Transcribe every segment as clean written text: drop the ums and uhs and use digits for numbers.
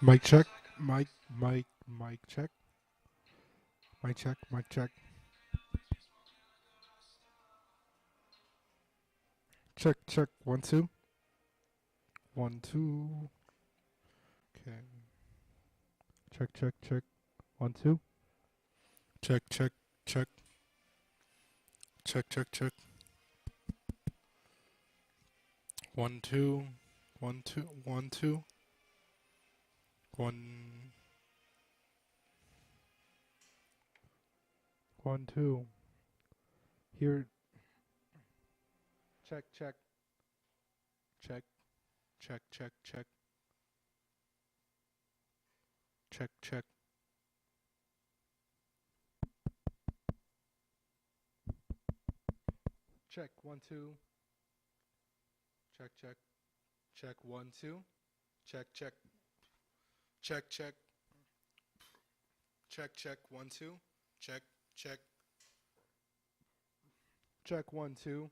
Mic check. Mic check. Mic check. Mic check. Check, check. 1, 2. 1, 2. Okay. Check, check, check. 1, 2. Check, check, check. Check, check, check. 1, 2. 1, 2. 1, 2. 1. 1, 2. Here. Check, check. Check, check, check, check. Check, check. Check. 1, 2. Check, check. Check. 1, 2. Check, check. Check, check. Check, check. 1, 2. Check, check. Check. 1, 2.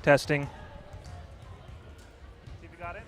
Testing. See if you got it.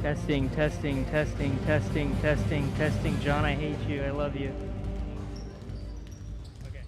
Testing, testing, testing, testing, testing, testing. John, I hate you. I love you. Okay.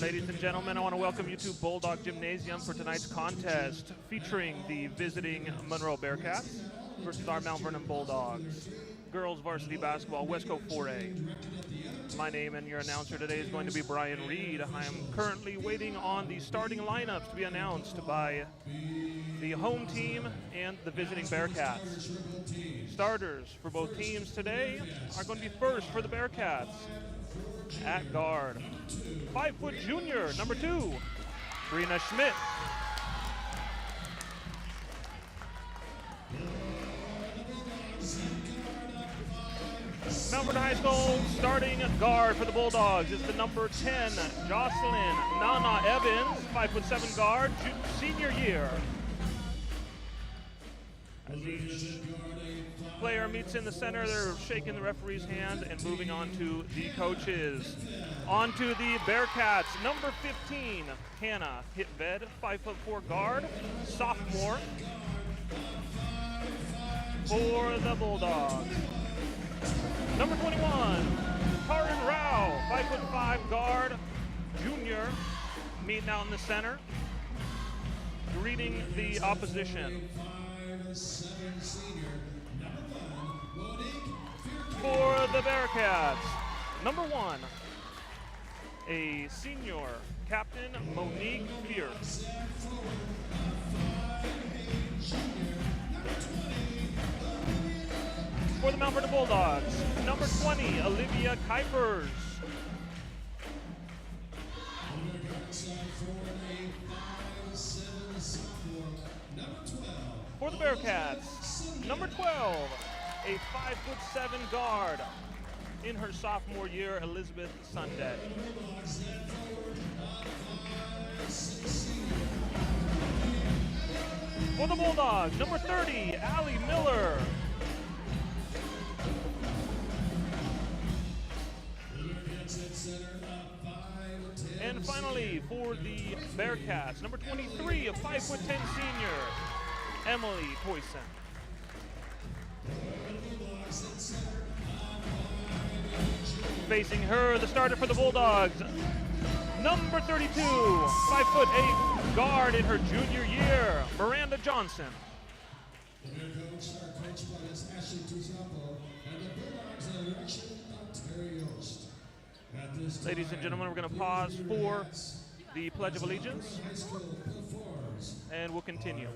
Ladies and gentlemen, I want to welcome you to Bulldog Gymnasium for tonight's contest featuring the visiting Monroe Bearcats versus our Mount Vernon Bulldogs. Girls varsity basketball, Westco 4A. My name and your announcer today is going to be Brian Reed. I am currently waiting on the starting lineups to be announced by the home team and the visiting Bearcats. Starters for both teams today are going to be first for the Bearcats. At guard, 5-foot junior, number 2, Brina Schmidt. Mount Vernon High School starting guard for the Bulldogs is the number 10, Jocelyn Nana Evans, 5'7" guard, senior year. As each player meets in the center, they're shaking the referee's hand and moving on to the coaches. On to the Bearcats, number 15, Hannah Hitved, 5'4" guard, sophomore for the Bulldogs. Number 21, Karan Rao, 5'5" guard, junior, meeting out in the center, greeting the opposition. For the Bearcats, number 1, a senior captain, Monique Fierce. For the Mount Vernon Bulldogs, number 20, Olivia Kuipers. For the Bearcats, number 12, a 5'7" guard in her sophomore year, Elizabeth Sunday. For the Bulldogs, number 30, Allie Miller. And finally, for the Bearcats, number 23, a 5'10" senior, Emily Toyson. Facing her, the starter for the Bulldogs, number 32, 5'8" guard in her junior year, Miranda Johnson. The Bear Coach are coached by Miss Ashley Tuzapo, and the Bulldogs are direction of Terry Yost. Ladies and gentlemen, we're going to pause for the Pledge of Allegiance, and we'll continue.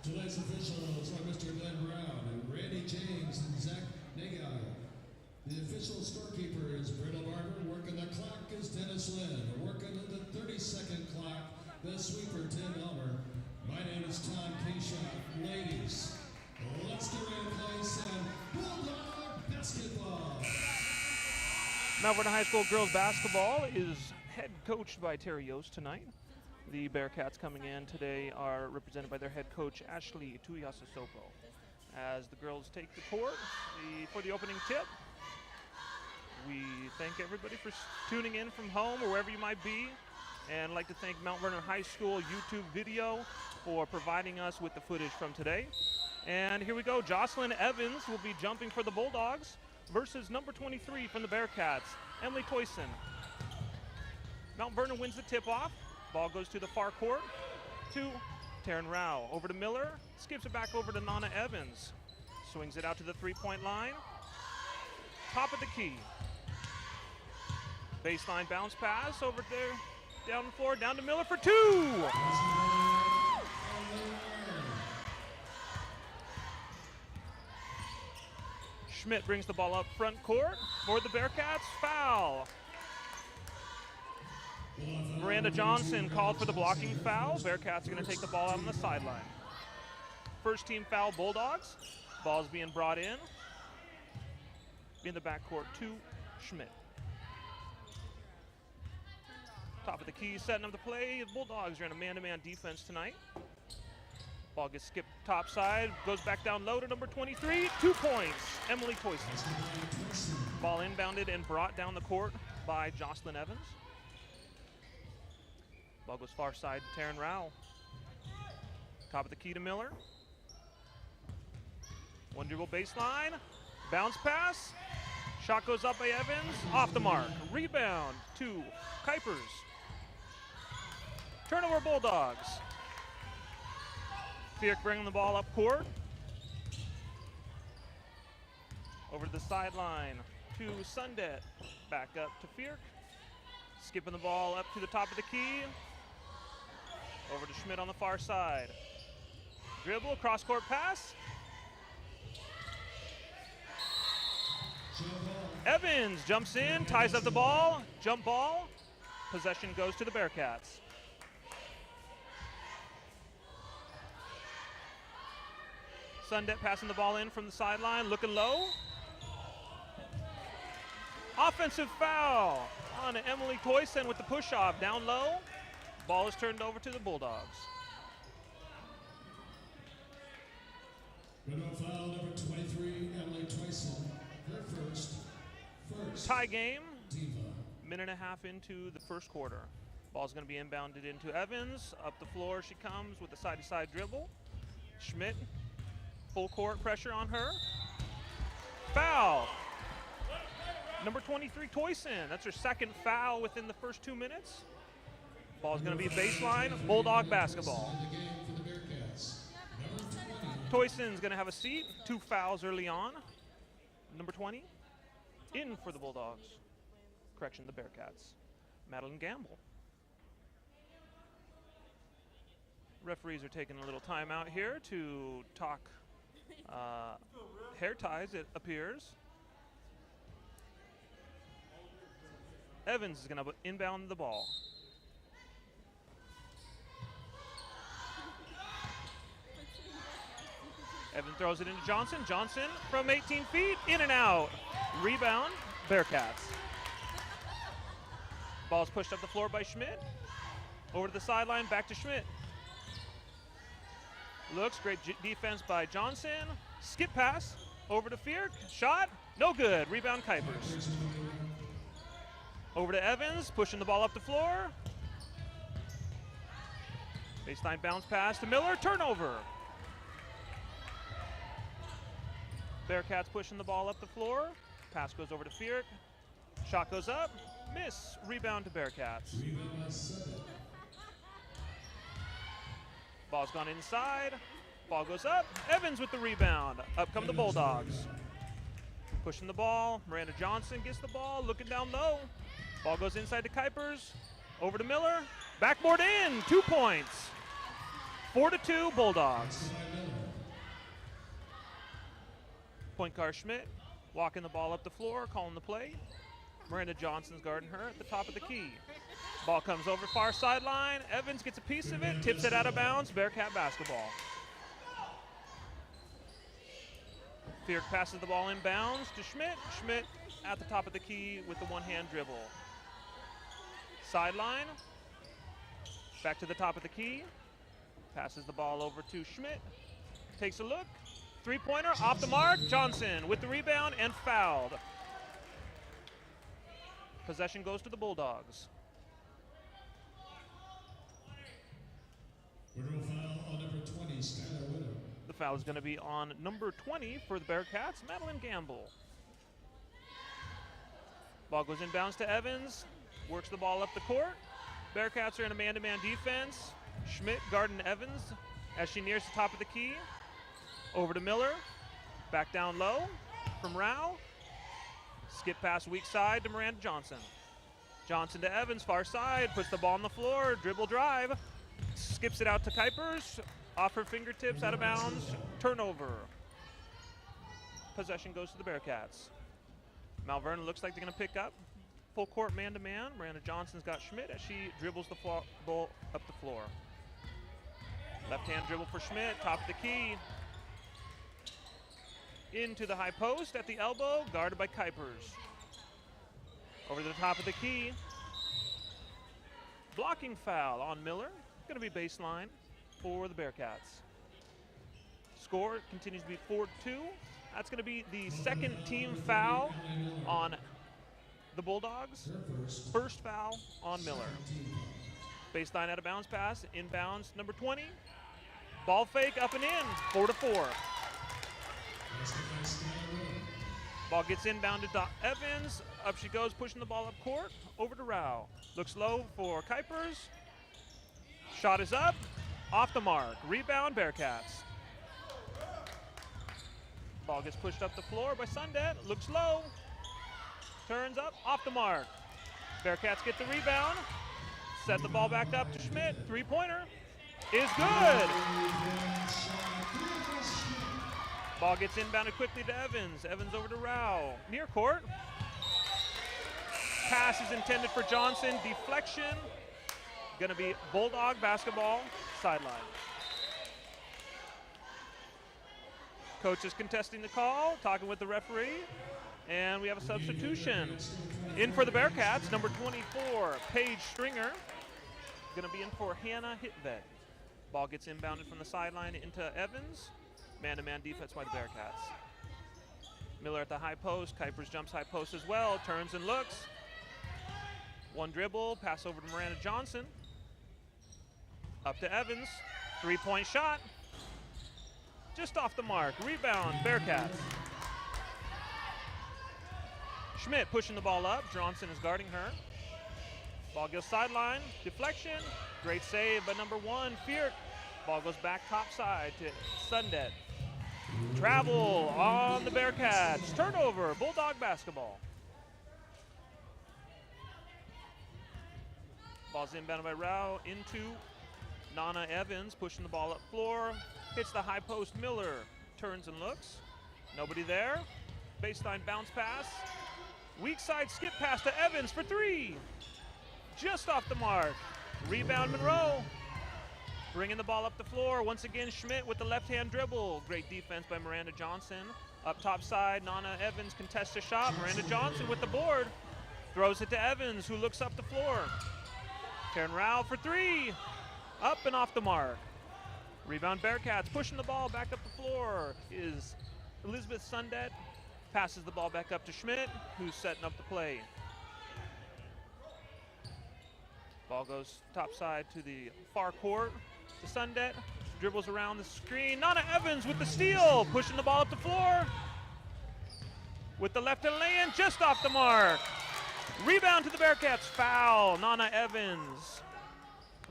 Tonight's officials are Mr. Glenn Brown and Randy James and Zach Nagai. The official scorekeeper is Britta Barber. Working the clock is Dennis Lynn. Working in the 30-second clock, the sweeper, Tim Elmer. My name is Tom Keyshaw. Ladies, let's get ready to play some Bulldog basketball. Mount Vernon High School girls basketball is head coached by Terry Yost tonight. The Bearcats coming in today are represented by their head coach, Ashley Tuyasasopo. As the girls take the court for the opening tip, we thank everybody for tuning in from home or wherever you might be. And I'd like to thank Mount Vernon High School YouTube video for providing us with the footage from today. And here we go. Jocelyn Evans will be jumping for the Bulldogs versus number 23 from the Bearcats, Emily Toyson. Mount Vernon wins the tip-off. Ball goes to the far court to Taryn Rao. Over to Miller. Skips it back over to Nana Evans. Swings it out to the three-point line. Top of the key. Baseline bounce pass over there. Down the floor, down to Miller for two. Schmidt brings the ball up front court for the Bearcats. Foul. Miranda Johnson called for the blocking foul. Bearcats are going to take the ball out on the sideline. First team foul, Bulldogs. Ball's being brought in the backcourt to Schmidt. Top of the key, setting up the play. The Bulldogs are in a man-to-man defense tonight. Ball gets skipped topside, goes back down low to number 23. 2 points, Emily Toyson. Ball inbounded and brought down the court by Jocelyn Evans. Ball goes far side to Taryn Rao. Top of the key to Miller. One dribble baseline, bounce pass. Shot goes up by Evans, off the mark. Rebound to Kuipers. Turnover Bulldogs. Fierk bringing the ball up court. Over to the sideline to Sundet. Back up to Fierk. Skipping the ball up to the top of the key. Over to Schmidt on the far side. Dribble, cross-court pass. Evans jumps in, ties up the ball, jump ball. Possession goes to the Bearcats. Sundet passing the ball in from the sideline, looking low. Offensive foul on Emily Toyson with the push-off down low. Ball is turned over to the Bulldogs. Red foul number 23, Emily Toyson. Her first. Tie game. Diva. Minute and a half into the first quarter. Ball's going to be inbounded into Evans. Up the floor she comes with a side-to-side dribble. Schmidt, full court pressure on her. Foul. Number 23, Toyson. That's her second foul within the first 2 minutes. Ball's going to be baseline, Bulldog basketball. Toyson's going to have a seat. 2 fouls early on. Number 20, in for the Bulldogs. Correction, the Bearcats. Madeline Gamble. Referees are taking a little time out here to talk hair ties, it appears. Evans is going to inbound the ball. Evans throws it into Johnson. Johnson from 18 feet, in and out. Rebound, Bearcats. Ball's pushed up the floor by Schmidt. Over to the sideline, back to Schmidt. Looks, great defense by Johnson. Skip pass, over to Fierk. Shot, no good. Rebound, Kuipers. Over to Evans, pushing the ball up the floor. Baseline bounce pass to Miller, turnover. Bearcats pushing the ball up the floor. Pass goes over to Fierk. Shot goes up, miss. Rebound to Bearcats. Ball's gone inside. Ball goes up. Evans with the rebound. Up come the Bulldogs. Pushing the ball. Miranda Johnson gets the ball, looking down low. Ball goes inside to Kuipers. Over to Miller. Backboard in. 2 points. 4-2 Bulldogs. Point guard Schmidt walking the ball up the floor, calling the play. Miranda Johnson's guarding her at the top of the key. Ball comes over far sideline. Evans gets a piece of it, tips it out of bounds. Bearcat basketball. Fierk passes the ball inbounds to Schmidt. Schmidt at the top of the key with the one-hand dribble. Sideline. Back to the top of the key. Passes the ball over to Schmidt. Takes a look. Three-pointer off the mark. Johnson with the rebound and fouled. Possession goes to the Bulldogs. Monroe foul on number 20, Skylar Widow. The foul is going to be on number 20 for the Bearcats, Madeline Gamble. Ball goes inbounds to Evans. Works the ball up the court. Bearcats are in a man-to-man defense. Schmidt guarding Evans as she nears the top of the key. Over to Miller. Back down low from Rao. Skip pass weak side to Miranda Johnson. Johnson to Evans, far side. Puts the ball on the floor. Dribble drive. Skips it out to Kuipers. Off her fingertips, out of bounds. Turnover. Possession goes to the Bearcats. Mount Vernon looks like they're going to pick up. Full court man-to-man. Miranda Johnson's got Schmidt as she dribbles the ball up the floor. Left-hand dribble for Schmidt, top of the key. Into the high post at the elbow, guarded by Kuipers. Over to the top of the key. Blocking foul on Miller. Going to be baseline for the Bearcats. Score continues to be 4-2. That's going to be the second team foul on the Bulldogs. First foul on Miller. Baseline out of bounds pass, inbounds number 20. Ball fake up and in, 4-4. Ball gets inbounded to Evans. Up she goes, pushing the ball up court. Over to Rao. Looks low for Kuipers. Shot is up, off the mark. Rebound, Bearcats. Ball gets pushed up the floor by Sundet. Looks low. Turns up, off the mark. Bearcats get the rebound. Set the ball back up to Schmidt. Three-pointer is good. Ball gets inbounded quickly to Evans. Evans over to Rao. Near court. Pass is intended for Johnson. Deflection. Going to be Bulldog basketball sideline. Coach is contesting the call, talking with the referee, and we have a substitution. In for the Bearcats, number 24, Paige Stringer. Going to be in for Hannah Hitvet. Ball gets inbounded from the sideline into Evans. Man-to-man defense by the Bearcats. Miller at the high post. Kuipers jumps high post as well. Turns and looks. One dribble. Pass over to Miranda Johnson. Up to Evans. Three-point shot. Just off the mark. Rebound, Bearcats. Schmidt pushing the ball up. Johnson is guarding her. Ball goes sideline. Deflection. Great save by number 1, Fierk. Ball goes back top side to Sundet. Travel on the Bearcats. Turnover, Bulldog basketball. Ball's inbounded by Rao into Nana Evans, pushing the ball up floor. Hits the high post, Miller. Turns and looks. Nobody there. Baseline bounce pass. Weak side skip pass to Evans for 3. Just off the mark. Rebound, Monroe. Bringing the ball up the floor. Once again, Schmidt with the left-hand dribble. Great defense by Miranda Johnson. Up top side, Nana Evans contests a shot. Miranda Johnson with the board. Throws it to Evans, who looks up the floor. Karen Rao for 3. Up and off the mark. Rebound, Bearcats. Pushing the ball back up the floor is Elizabeth Sundet. Passes the ball back up to Schmidt, who's setting up the play. Ball goes top side to the far court to Sundet. Dribbles around the screen. Nana Evans with the steal. Pushing the ball up the floor. With the left-hand lay-in, just off the mark. Rebound to the Bearcats. Foul, Nana Evans.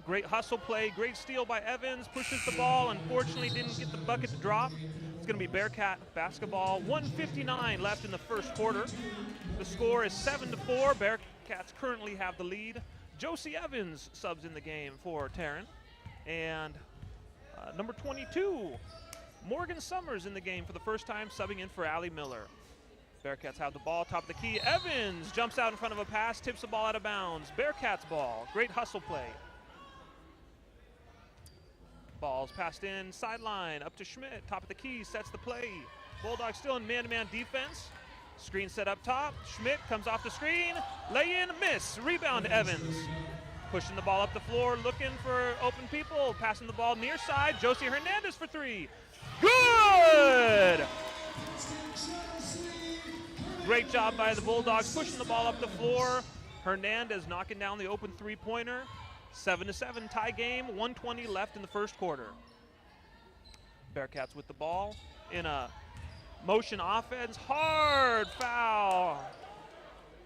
Great hustle play, great steal by Evans. Pushes the ball, unfortunately didn't get the bucket to drop. It's going to be Bearcat basketball. 1:59 left in the first quarter. The score is 7-4. Bearcats currently have the lead. Josie Evans subs in the game for Tarrant. And number 22, Morgan Summers in the game for the first time, subbing in for Allie Miller. Bearcats have the ball, top of the key. Evans jumps out in front of a pass, tips the ball out of bounds. Bearcats ball, great hustle play. Ball's passed in, sideline, up to Schmidt, top of the key, sets the play. Bulldogs still in man-to-man defense. Screen set up top. Schmidt comes off the screen. Lay in, miss. Rebound, Evans. Pushing the ball up the floor, looking for open people. Passing the ball near side. Josie Hernandez for three. Good! Great job by the Bulldogs pushing the ball up the floor. Hernandez knocking down the open three-pointer. 7-7 tie game, 1:20 left in the first quarter. Bearcats with the ball in a motion offense. Hard foul.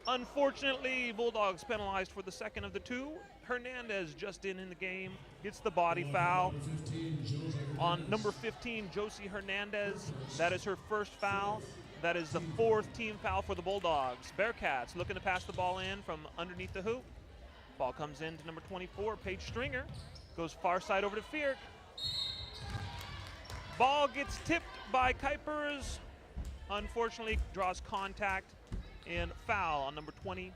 Unfortunately, Bulldogs penalized for the second of the two. Hernandez just in the game, gets the body foul on number 15, Josie Hernandez. That is her first foul. That is the fourth team foul for the Bulldogs. Bearcats looking to pass the ball in from underneath the hoop. Ball comes in to number 24, Paige Stringer. Goes far side over to Fierk. Ball gets tipped by Kuipers. Unfortunately, draws contact and foul on number 20,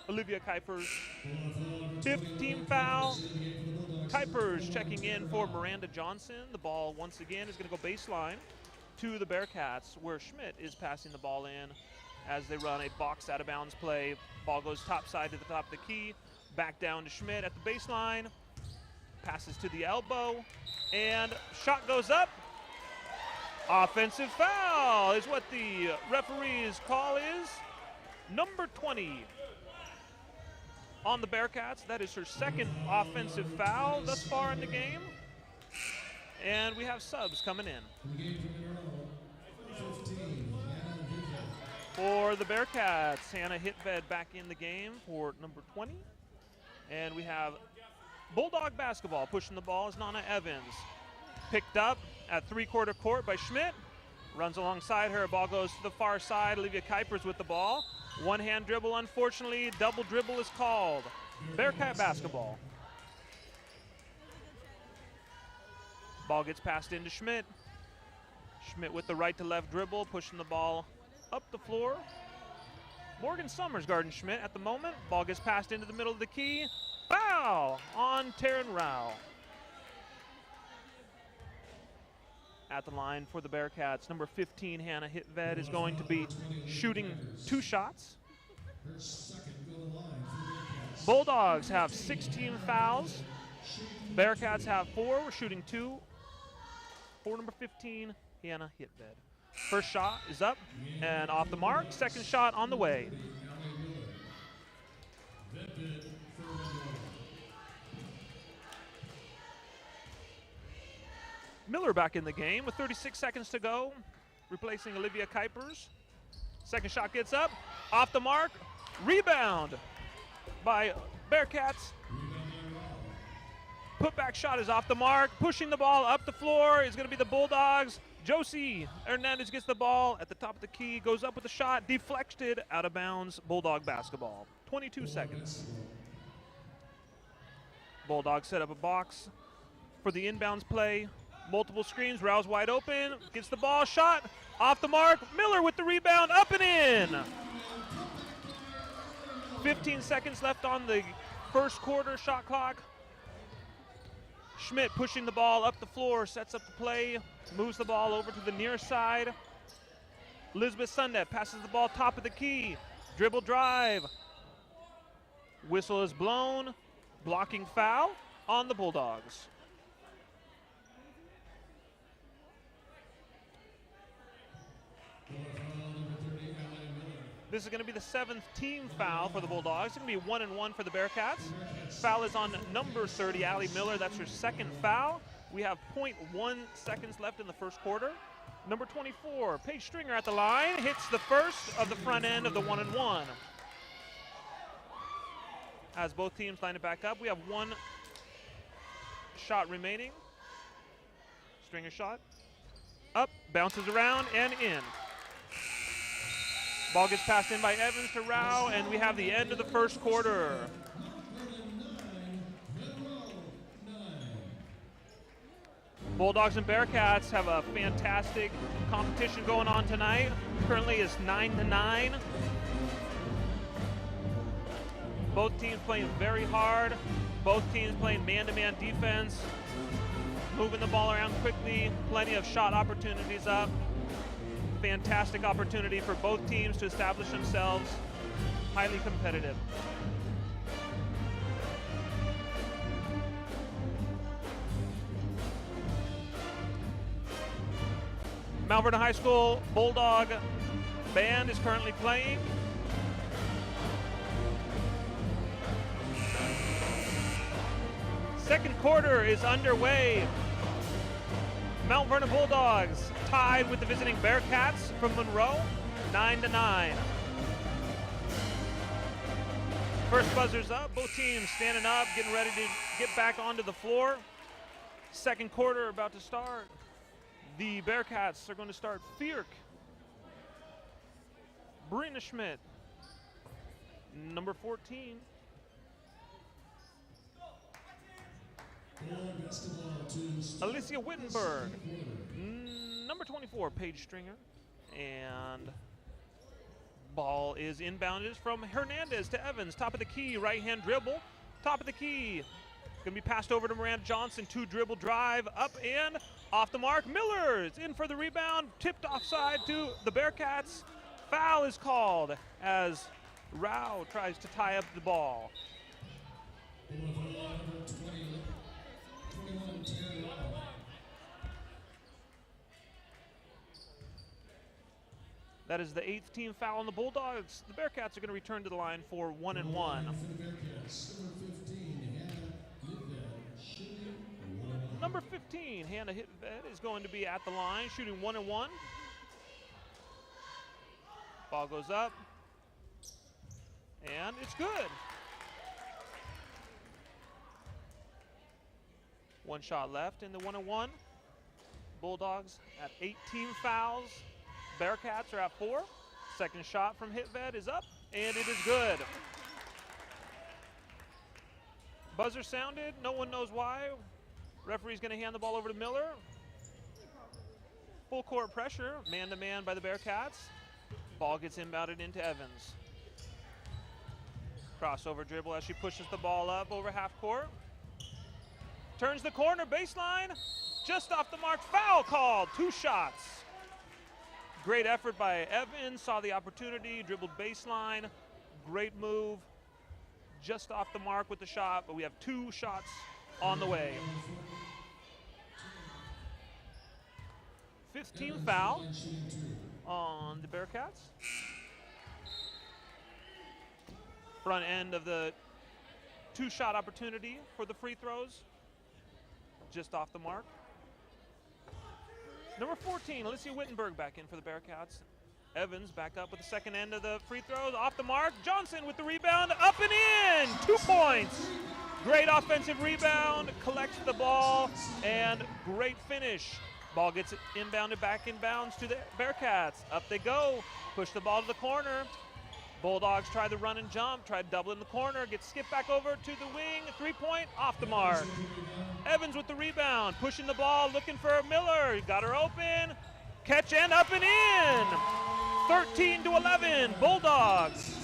Olivia Kuipers. Fifth team foul. Kuipers checking in for Miranda Johnson. The ball once again is going to go baseline to the Bearcats, where Schmidt is passing the ball in as they run a box out of bounds play. Ball goes top side to the top of the key. Back down to Schmidt at the baseline. Passes to the elbow. And shot goes up. Offensive foul is what the referee's call is. Number 20 on the Bearcats. That is her second offensive foul thus far in the game. And we have subs coming in. For the Bearcats, Hannah Hitved back in the game for number 20. And we have Bulldog basketball pushing the ball is Nana Evans. Picked up at three-quarter court by Schmidt. Runs alongside her. Ball goes to the far side. Olivia Kuipers with the ball. One-hand dribble, unfortunately. Double dribble is called. Bearcat basketball. Ball gets passed into Schmidt. Schmidt with the right to left dribble, pushing the ball up the floor. Morgan Summers guarding Schmidt at the moment. Ball gets passed into the middle of the key. Foul on Taryn Rao. At the line for the Bearcats, number 15, Hannah Hitved, is going to be shooting 2 shots. Bulldogs have 16 fouls. Bearcats have 4. We're shooting 2 for number 15, Hannah Hitved. First shot is up and off the mark. Second shot on the way. Miller back in the game with 36 seconds to go, replacing Olivia Kuipers. Second shot gets up, off the mark, rebound by Bearcats. Putback shot is off the mark, pushing the ball up the floor is going to be the Bulldogs. Josie Hernandez gets the ball at the top of the key, goes up with the shot, deflected, out of bounds, Bulldog basketball. 22 seconds. Bulldogs set up a box for the inbounds play. Multiple screens, Rouse wide open, gets the ball, shot, off the mark. Miller with the rebound, up and in. 15 seconds left on the first quarter shot clock. Schmidt pushing the ball up the floor, sets up the play, moves the ball over to the near side. Elizabeth Sundet passes the ball top of the key, dribble drive. Whistle is blown, blocking foul on the Bulldogs. This is going to be the 7th team foul for the Bulldogs. It's going to be 1-1 for the Bearcats. Foul is on number 30, Allie Miller. That's her second foul. We have 0.1 seconds left in the first quarter. Number 24, Paige Stringer at the line, hits the first of the front end of the 1-1. As both teams line it back up, we have 1 shot remaining. Stringer shot. Up, bounces around, and in. Ball gets passed in by Evans to Rao, and we have the end of the first quarter. Bulldogs and Bearcats have a fantastic competition going on tonight. Currently it's 9-9. Both teams playing very hard. Both teams playing man-to-man defense. Moving the ball around quickly. Plenty of shot opportunities up. fantastic opportunity for both teams to establish themselves highly competitive. Mount Vernon High School Bulldog Band is currently playing. Second quarter is underway. Mount Vernon Bulldogs tied with the visiting Bearcats from Monroe, 9-9. First buzzer's up, both teams standing up, getting ready to get back onto the floor. Second quarter about to start. The Bearcats are going to start Fierk, Brina Schmidt, number 14. Alicia Wittenberg, number 24, Paige Stringer. And ball is inbounded from Hernandez to Evans. Top of the key, right-hand dribble. Top of the key. Going to be passed over to Miranda Johnson. 2-dribble drive, up and off the mark. Miller is in for the rebound. Tipped offside to the Bearcats. Foul is called as Rao tries to tie up the ball. That is the 8th team foul on the Bulldogs. The Bearcats are going to return to the line for 1-1. Number 15, Hannah Hitved, is going to be at the line, shooting 1-1. Ball goes up, and it's good. One shot left in the 1-1. Bulldogs at 18 fouls. Bearcats are at 4. Second shot from Hitved is up, and it is good. Buzzer sounded, no one knows why. Referee's going to hand the ball over to Miller. Full court pressure, man-to-man by the Bearcats. Ball gets inbounded into Evans. Crossover dribble as she pushes the ball up over half court. Turns the corner, baseline, just off the mark, foul called, 2 shots. Great effort by Evans, saw the opportunity, dribbled baseline, great move, just off the mark with the shot, but we have 2 shots on the way. 15th foul on the Bearcats. Front end of the 2-shot opportunity for the free throws, just off the mark. Number 14, Alicia Wittenberg back in for the Bearcats. Evans back up with the second end of the free throws, off the mark. Johnson with the rebound, up and in, 2 points. Great offensive rebound, collects the ball, and great finish. Ball gets inbounded back inbounds to the Bearcats. Up they go, push the ball to the corner. Bulldogs try the run and jump, try to double in the corner, get skipped back over to the wing, 3-point, off the mark. Evans with the rebound, pushing the ball, looking for Miller, got her open, catch and up and in. 13-11, Bulldogs.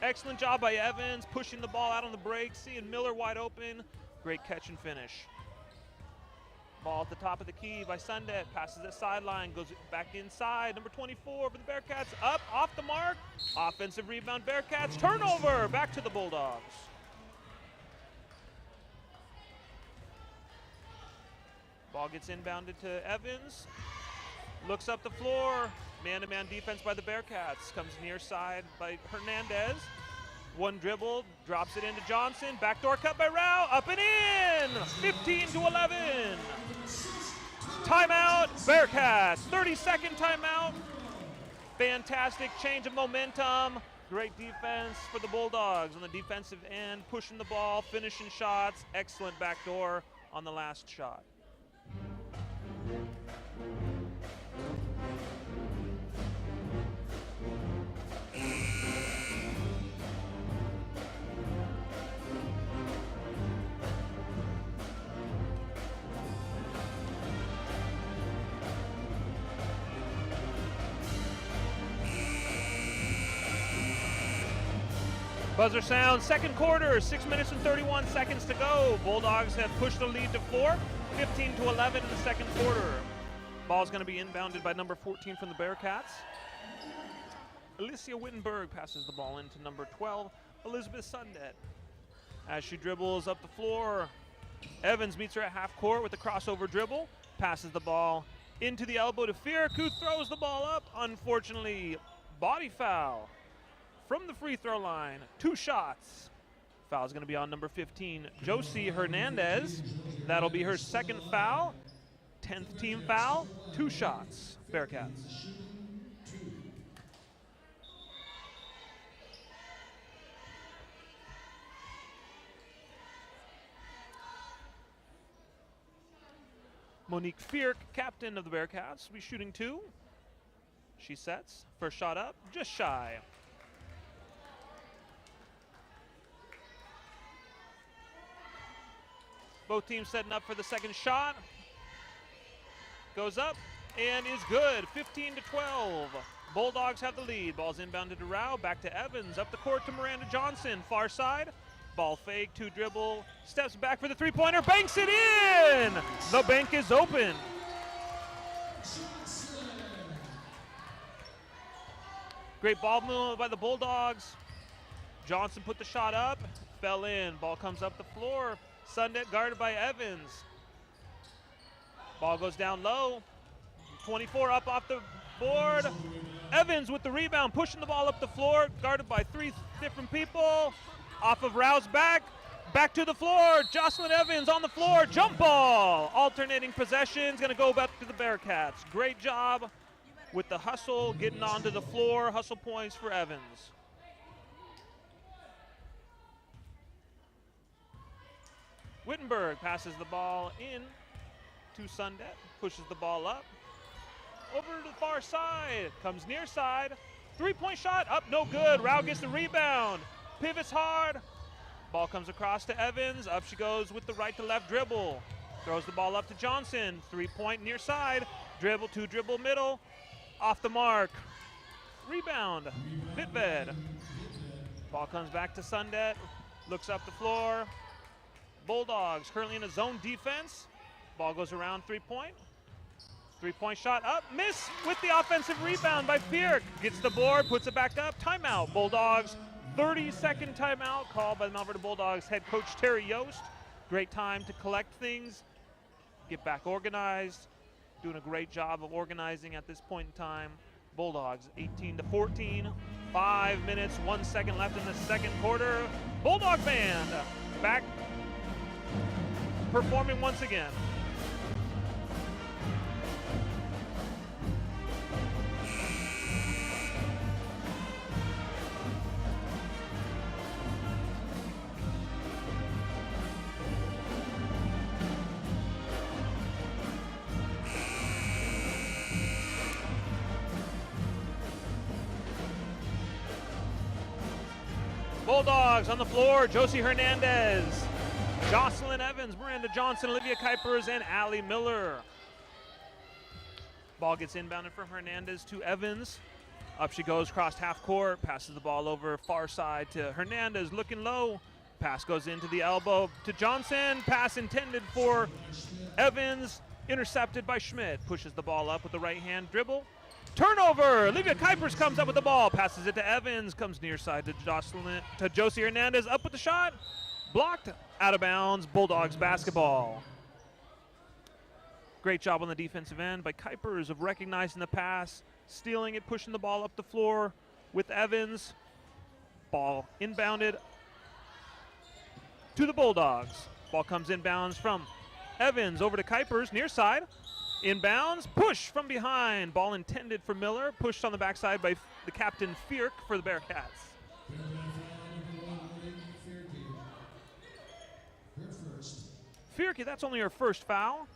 Excellent job by Evans, pushing the ball out on the break, seeing Miller wide open, great catch and finish. Ball at the top of the key by Sundet, passes the sideline, goes back inside. Number 24 for the Bearcats, up, off the mark. Offensive rebound, Bearcats, turnover, back to the Bulldogs. Ball gets inbounded to Evans, looks up the floor, man-to-man defense by the Bearcats, comes near side by Hernandez. One dribble, drops it into Johnson, backdoor cut by Rao, up and in, 15-11. Timeout, Bearcats, 30-second timeout. Fantastic change of momentum, great defense for the Bulldogs on the defensive end, pushing the ball, finishing shots, excellent backdoor on the last shot. Buzzer sounds, second quarter, 6 minutes and 31 seconds to go. Bulldogs have pushed the lead to 4, 15-11 in the second quarter. Ball's going to be inbounded by number 14 from the Bearcats. Alicia Wittenberg passes the ball into number 12, Elizabeth Sundet. As she dribbles up the floor, Evans meets her at half court with a crossover dribble, passes the ball into the elbow to Fierk, who throws the ball up. Unfortunately, body foul from the free throw line. 2 shots. Foul's going to be on number 15, Josie Hernandez. That'll be her 2nd foul. 10th team foul. 2 shots, Bearcats. Monique Fierk, captain of the Bearcats, will be shooting 2. She sets. First shot up, just shy. Both teams setting up for the 2nd shot. Goes up and is good. 15-12. Bulldogs have the lead. Ball's inbounded to Rao. Back to Evans. Up the court to Miranda Johnson. Far side. Ball fake, 2 dribble. Steps back for the 3-pointer. Banks it in. The bank is open. Great ball movement by the Bulldogs. Johnson put the shot up. Fell in. Ball comes up the floor. Sundet guarded by Evans. Ball goes down low. 24 up off the board. Evans with the rebound, pushing the ball up the floor, guarded by 3 different people. Off of Rao's back. Back to the floor. Jocelyn Evans on the floor. Jump ball. Alternating possessions. Going to go back to the Bearcats. Great job with the hustle, getting onto the floor. Hustle points for Evans. Wittenberg passes the ball in to Sundet. Pushes the ball up. Over to the far side. Comes near side. 3-point shot. Up, no good. Rao gets the rebound. Pivots hard. Ball comes across to Evans. Up she goes with the right to left dribble. Throws the ball up to Johnson. 3-point near side. Dribble, 2 dribble middle. Off the mark. Rebound. Bitved. Ball comes back to Sundet. Looks up the floor. Bulldogs currently in a zone defense. Ball goes around 3-point. 3-point shot up. Miss with the offensive rebound by Fierk. Gets the board, puts it back up. Timeout. Bulldogs. 30-second timeout called by the Mount Vernon Bulldogs head coach Terry Yost. Great time to collect things, get back organized. Doing a great job of organizing at this point in time. Bulldogs 18-14. 5 minutes, 1 second left in the 2nd quarter. Bulldog band back performing once again. Bulldogs on the floor, Josie Hernandez, Jocelyn Evans, Miranda Johnson, Olivia Kuipers, and Allie Miller. Ball gets inbounded from Hernandez to Evans. Up she goes, crossed half court, passes the ball over far side to Hernandez, looking low. Pass goes into the elbow to Johnson. Pass intended for Evans, intercepted by Schmidt. Pushes the ball up with the right hand dribble. Turnover. Olivia Kuipers comes up with the ball, passes it to Evans, comes near side to Josie Hernandez, up with the shot, blocked, out of bounds. Bulldogs basketball. Great job on the defensive end by Kuipers of recognizing the pass, stealing it, pushing the ball up the floor with Evans. Ball inbounded to the Bulldogs. Ball comes inbounds from Evans over to Kuipers, near side. Inbounds, push from behind. Ball intended for Miller, pushed on the backside by the captain Fierk for the Bearcats. Fierke, that's only her first foul.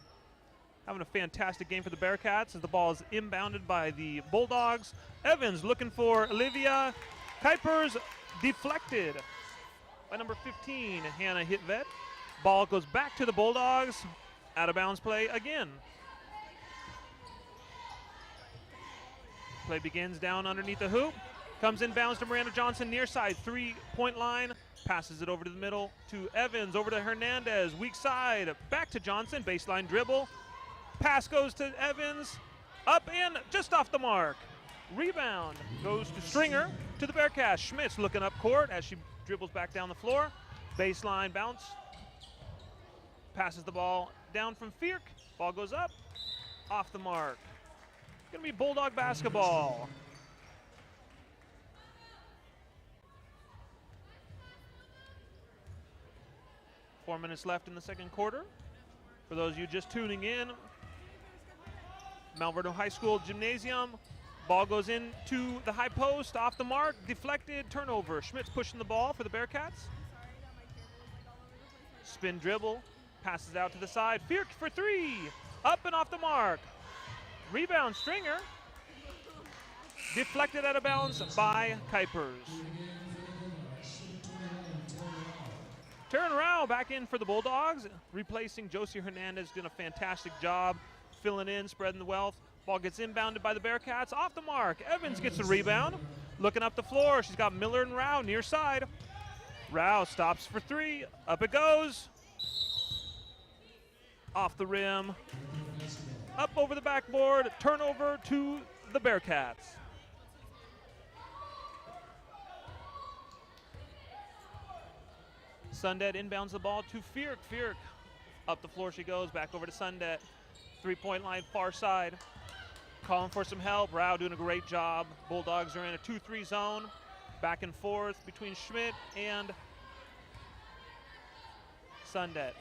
Having a fantastic game for the Bearcats as the ball is inbounded by the Bulldogs. Evans looking for Olivia. Kuipers deflected by number 15, Hannah Hitved. Ball goes back to the Bulldogs. Out of bounds play again. Play begins down underneath the hoop. Comes inbounds to Miranda Johnson, near side, 3-point line. Passes it over to the middle to Evans, over to Hernandez, weak side, back to Johnson, baseline dribble. Pass goes to Evans. Up and just off the mark. Rebound goes to Stringer to the Bearcats. Schmidt's looking up court as she dribbles back down the floor. Baseline bounce. Passes the ball down from Fierk. Ball goes up. Off the mark. Gonna be Bulldog basketball. Four minutes left in the second quarter. For those of you just tuning in, Mount Vernon High School Gymnasium. Ball goes into the high post, off the mark, deflected, turnover. Schmidt's pushing the ball for the Bearcats. Spin dribble, passes out to the side. Fierk for three, up and off the mark. Rebound, Stringer. Deflected out of bounds by Kuipers. Taryn Rao back in for the Bulldogs, replacing Josie Hernandez, doing a fantastic job filling in, spreading the wealth. Ball gets inbounded by the Bearcats, off the mark. Evans gets the rebound, looking up the floor. She's got Miller and Rao near side. Rao stops for three, up it goes. Off the rim, up over the backboard, turnover to the Bearcats. Sundet inbounds the ball to Fierk. Fierk, up the floor she goes, back over to Sundet. Three-point line, far side. Calling for some help. Rao doing a great job. Bulldogs are in a 2-3 zone. Back and forth between Schmidt and Sundet.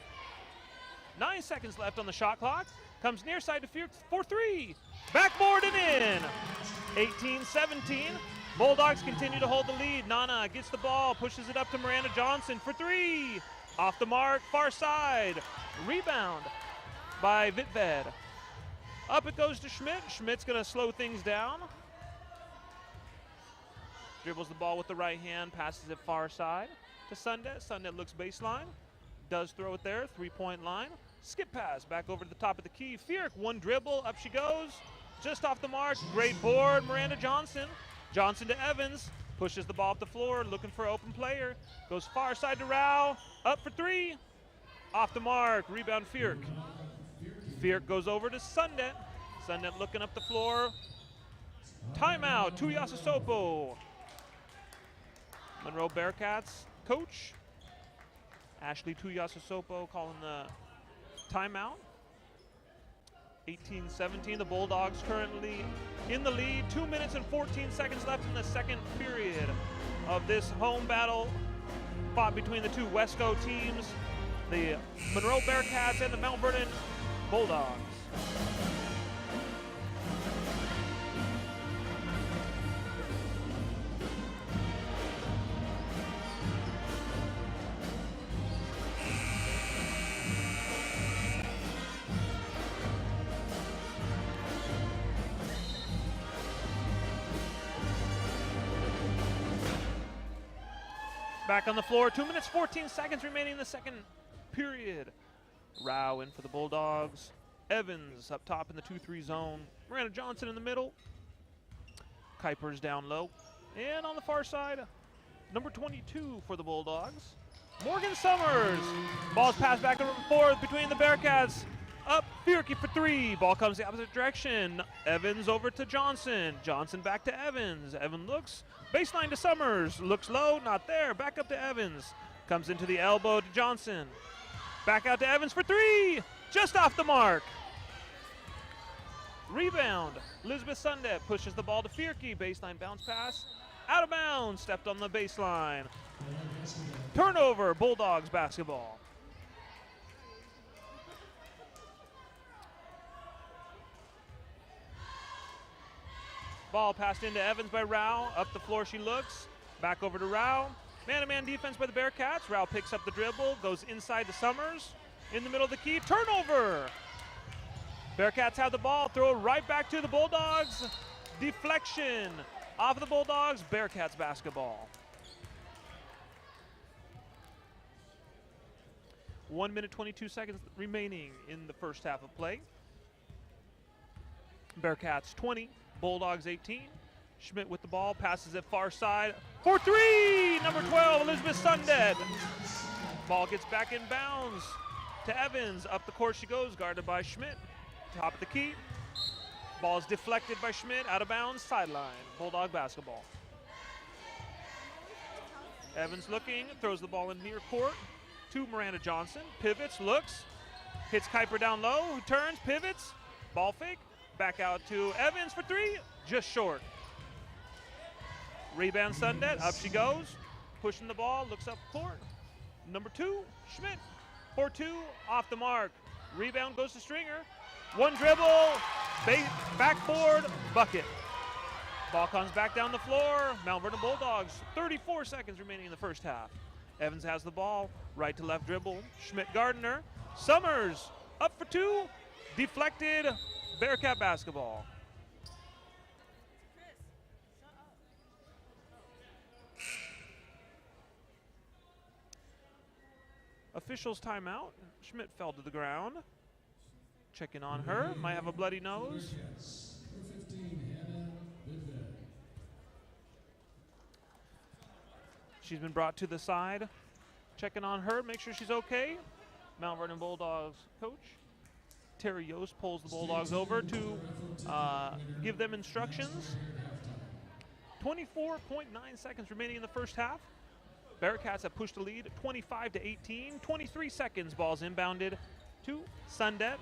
9 seconds left on the shot clock. Comes near side to Fierk for three. Backboard and in. 18-17. Bulldogs continue to hold the lead. Nana gets the ball, pushes it up to Miranda Johnson for three. Off the mark, far side. Rebound by Vitved. Up it goes to Schmidt. Schmidt's gonna slow things down. Dribbles the ball with the right hand, passes it far side to Sundet. Sundet looks baseline, does throw it there, three-point line. Skip pass back over to the top of the key. Fierk, one dribble, up she goes. Just off the mark, great board, Miranda Johnson. Johnson to Evans, pushes the ball up the floor, looking for an open player. Goes far side to Rao, up for three. Off the mark, rebound Fierk. Fierk goes over to Sundet. Sundet looking up the floor. Timeout, Tuiasosopo. Monroe Bearcats coach, Ashley Tuiasosopo, calling the timeout. 18-17, the Bulldogs currently in the lead. 2 minutes and 14 seconds left in the second period of this home battle fought between the two Wesco teams, the Monroe Bearcats and the Mount Vernon Bulldogs. Back on the floor, 2 minutes, 14 seconds remaining in the second period. Rao in for the Bulldogs. Evans up top in the 2-3 zone. Miranda Johnson in the middle. Kuipers down low. And on the far side, number 22 for the Bulldogs, Morgan Summers. Ball's passed back and forth between the Bearcats. Up, Fierke for three. Ball comes the opposite direction. Evans over to Johnson. Johnson back to Evans. Evans looks. Baseline to Summers. Looks low, not there. Back up to Evans. Comes into the elbow to Johnson. Back out to Evans for three. Just off the mark. Rebound. Elizabeth Sundet pushes the ball to Fierke. Baseline bounce pass. Out of bounds. Stepped on the baseline. Turnover. Bulldogs basketball. Ball passed into Evans by Rao. Up the floor she looks. Back over to Rao. Man-to-man defense by the Bearcats. Rao picks up the dribble, goes inside to Summers. In the middle of the key, turnover. Bearcats have the ball, throw it right back to the Bulldogs. Deflection off of the Bulldogs, Bearcats basketball. 1 minute, 22 seconds remaining in the first half of play. Bearcats 20. Bulldogs 18. Schmidt with the ball, passes it far side for three. Number 12, Elizabeth Sundet. Ball gets back in bounds to Evans. Up the court she goes, guarded by Schmidt. top of the key. Ball is deflected by Schmidt, out of bounds, sideline. Bulldog basketball. Evans looking, throws the ball in near court to Miranda Johnson. Pivots, looks, hits Kuiper down low, who turns, pivots, ball fake, back out to Evans for three, just short. Rebound Sundet, up she goes, pushing the ball, looks up court. Number 2, Schmidt, for 2, off the mark. Rebound goes to Stringer. One dribble, backboard, bucket. Ball comes back down the floor. Mount Vernon Bulldogs, 34 seconds remaining in the first half. Evans has the ball, right to left dribble. Schmidt Gardner. Summers up for 2, deflected, Bearcat basketball. Officials timeout. Schmidt fell to the ground. Checking on her, might have a bloody nose. She's been brought to the side. Checking on her, make sure she's okay. Mount Vernon Bulldogs coach Terry Yost pulls the Bulldogs over to give them instructions. 24.9 seconds remaining in the first half. Bearcats have pushed the lead 25-18. 23 seconds, ball's inbounded to Sundet.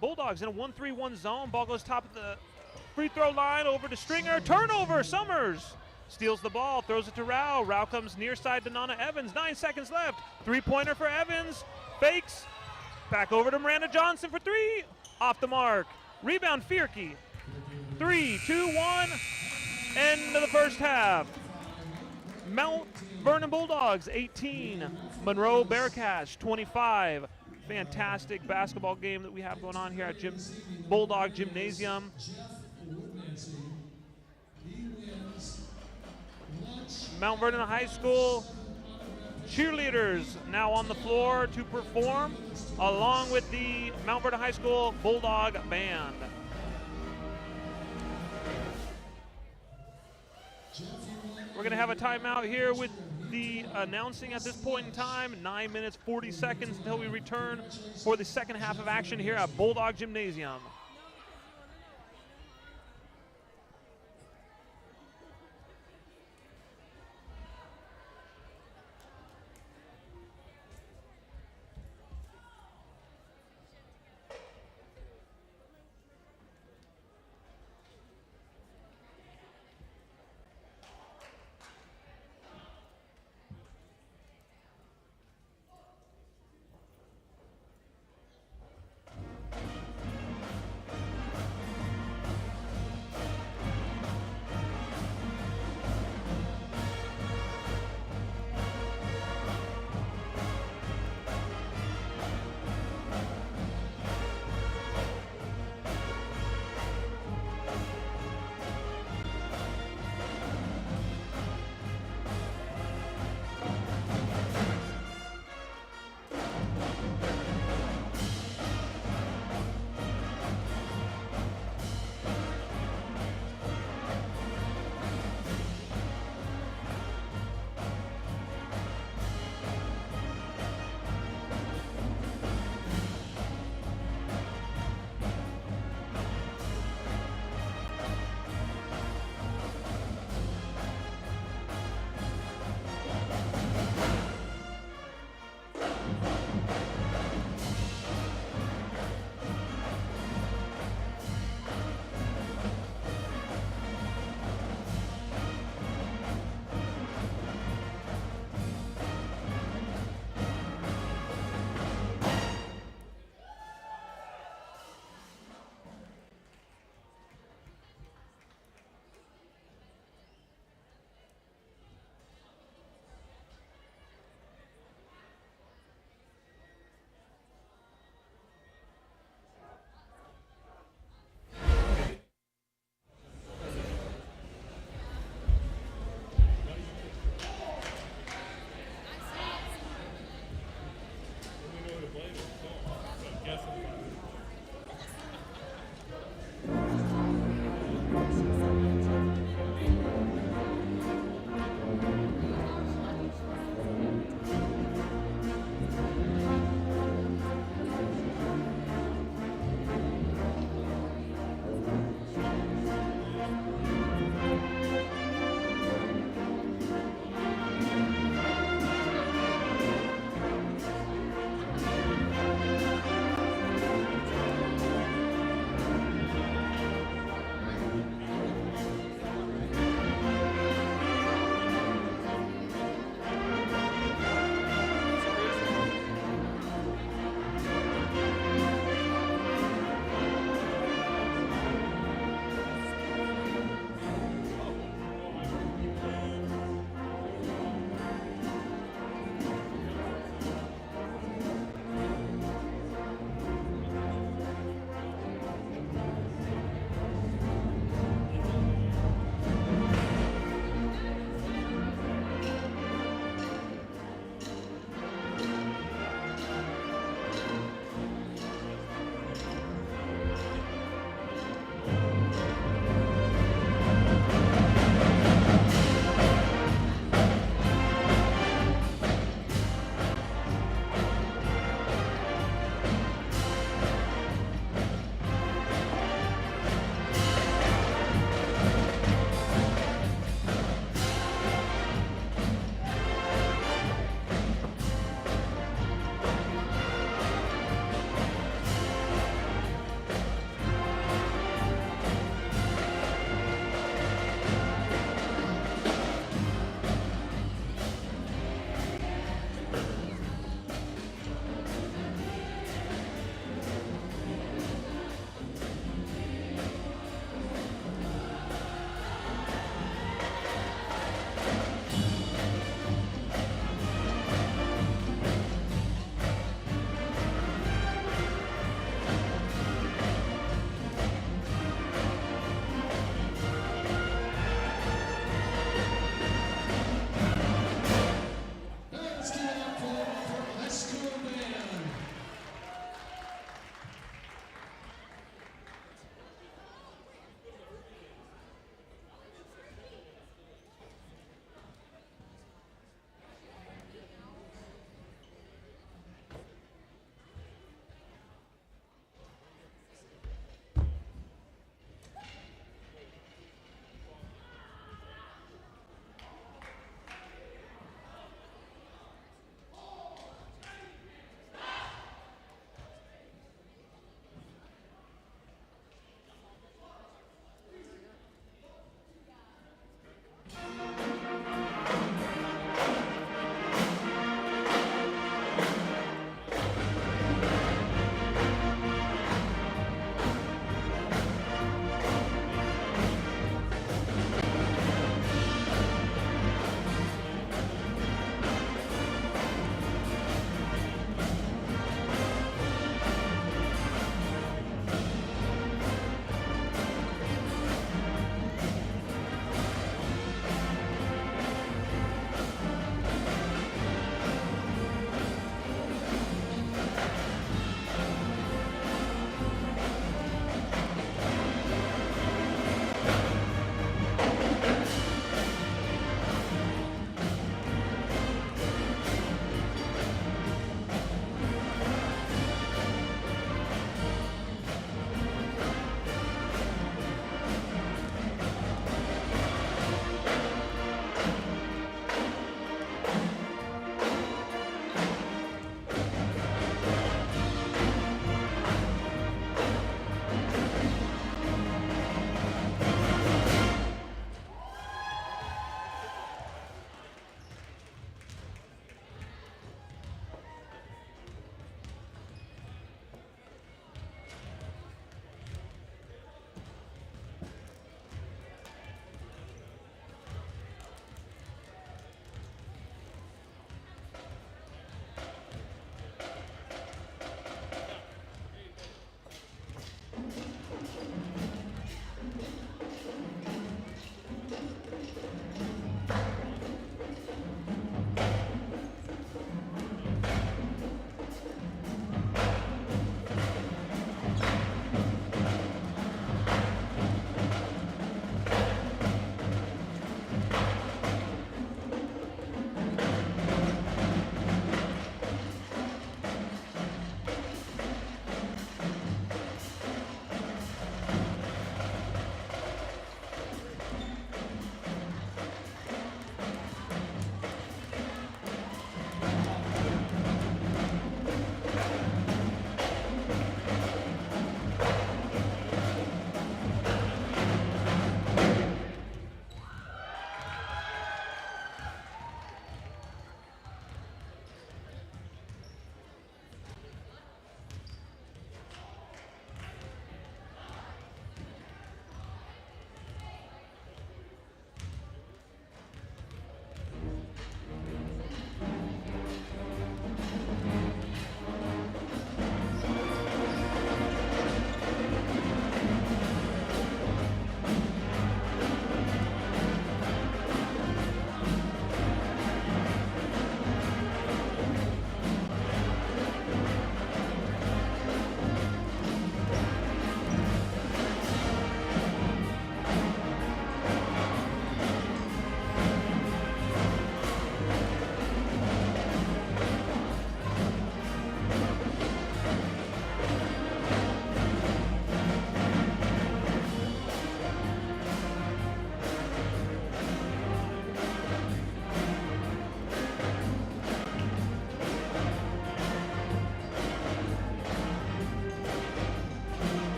Bulldogs in a 1-3-1 zone. Ball goes top of the free throw line over to Stringer. Turnover, Summers steals the ball, throws it to Rao. Rao comes near side to Nana Evans. 9 seconds left. Three-pointer for Evans. Fakes. Back over to Miranda Johnson for 3. Off the mark. Rebound, Fierke. 3, 2, 1. End of the first half. Mount Vernon Bulldogs 18. Monroe Bearcats 25. Fantastic basketball game that we have going on here at Bulldog Gymnasium. Mount Vernon High School cheerleaders now on the floor to perform, along with the Mount Vernon High School Bulldog Band. We're going to have a timeout here with the announcing at this point in time. 9 minutes, 40 seconds until we return for the second half of action here at Bulldog Gymnasium.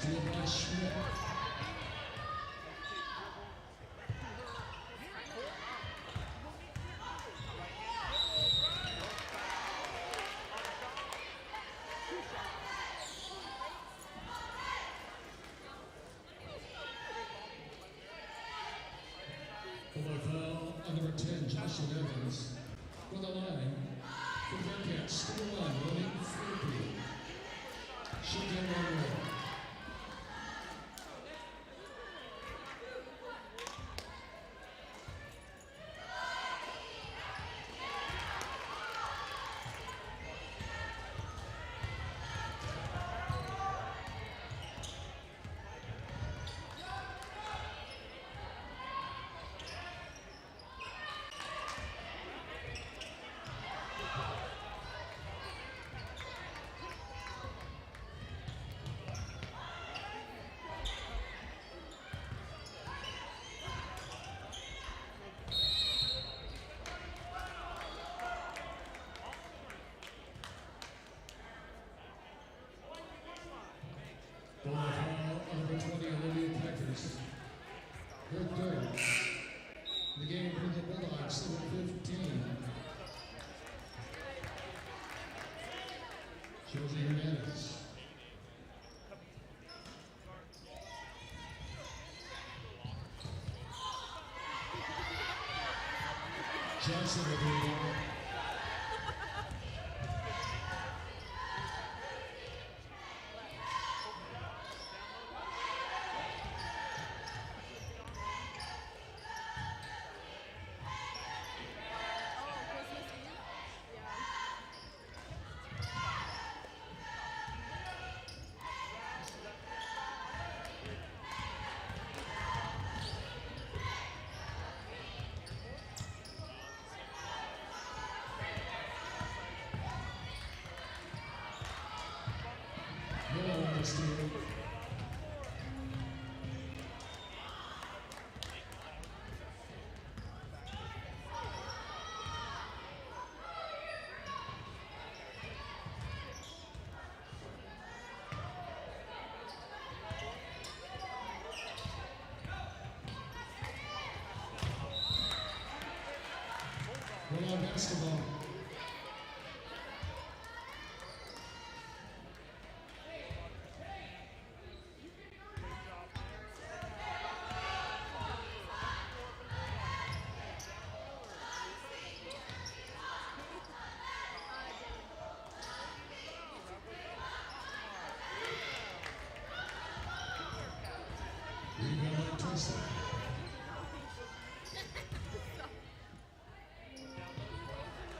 Steal by Schmidt. Foul on number 10, Joshua Evans. On the line for Bearcats, steal one, running free. Shoot in Monroe. Foul on number 20, Olivia Peckers. Her third. The game for the Bulldogs, 7-15. Josie Hernandez. Johnson with the rebound. Miller on the steal. Bulldog basketball. Rebound Twister.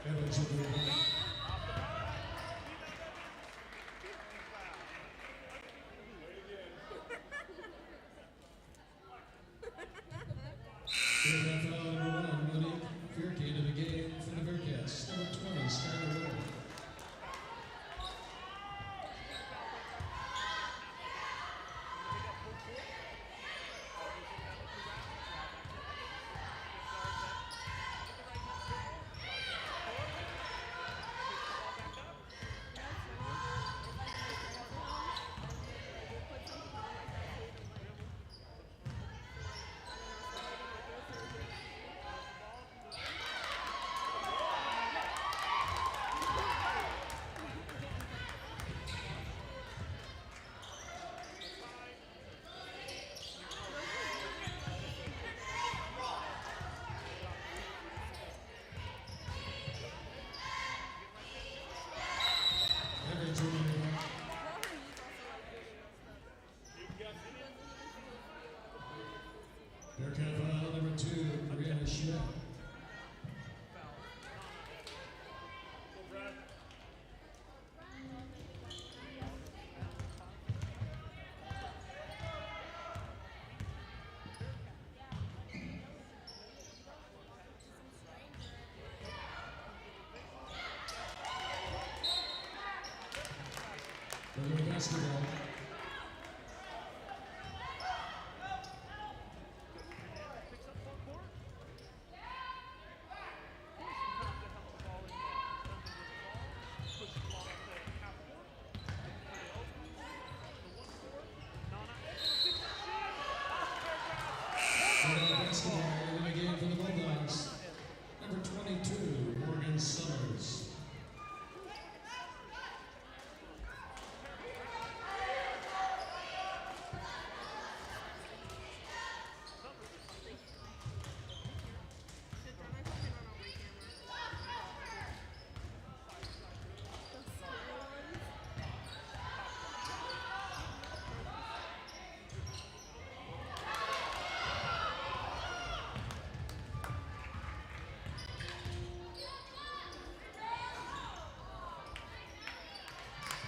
Evans with the rebound. Foul number 1, Monique Fierke into the game for the Bearcats. Number 20, Skylar Little. Evans with the rebound. Bearcat foul number 2, Brianna Schmidt. Further basketball.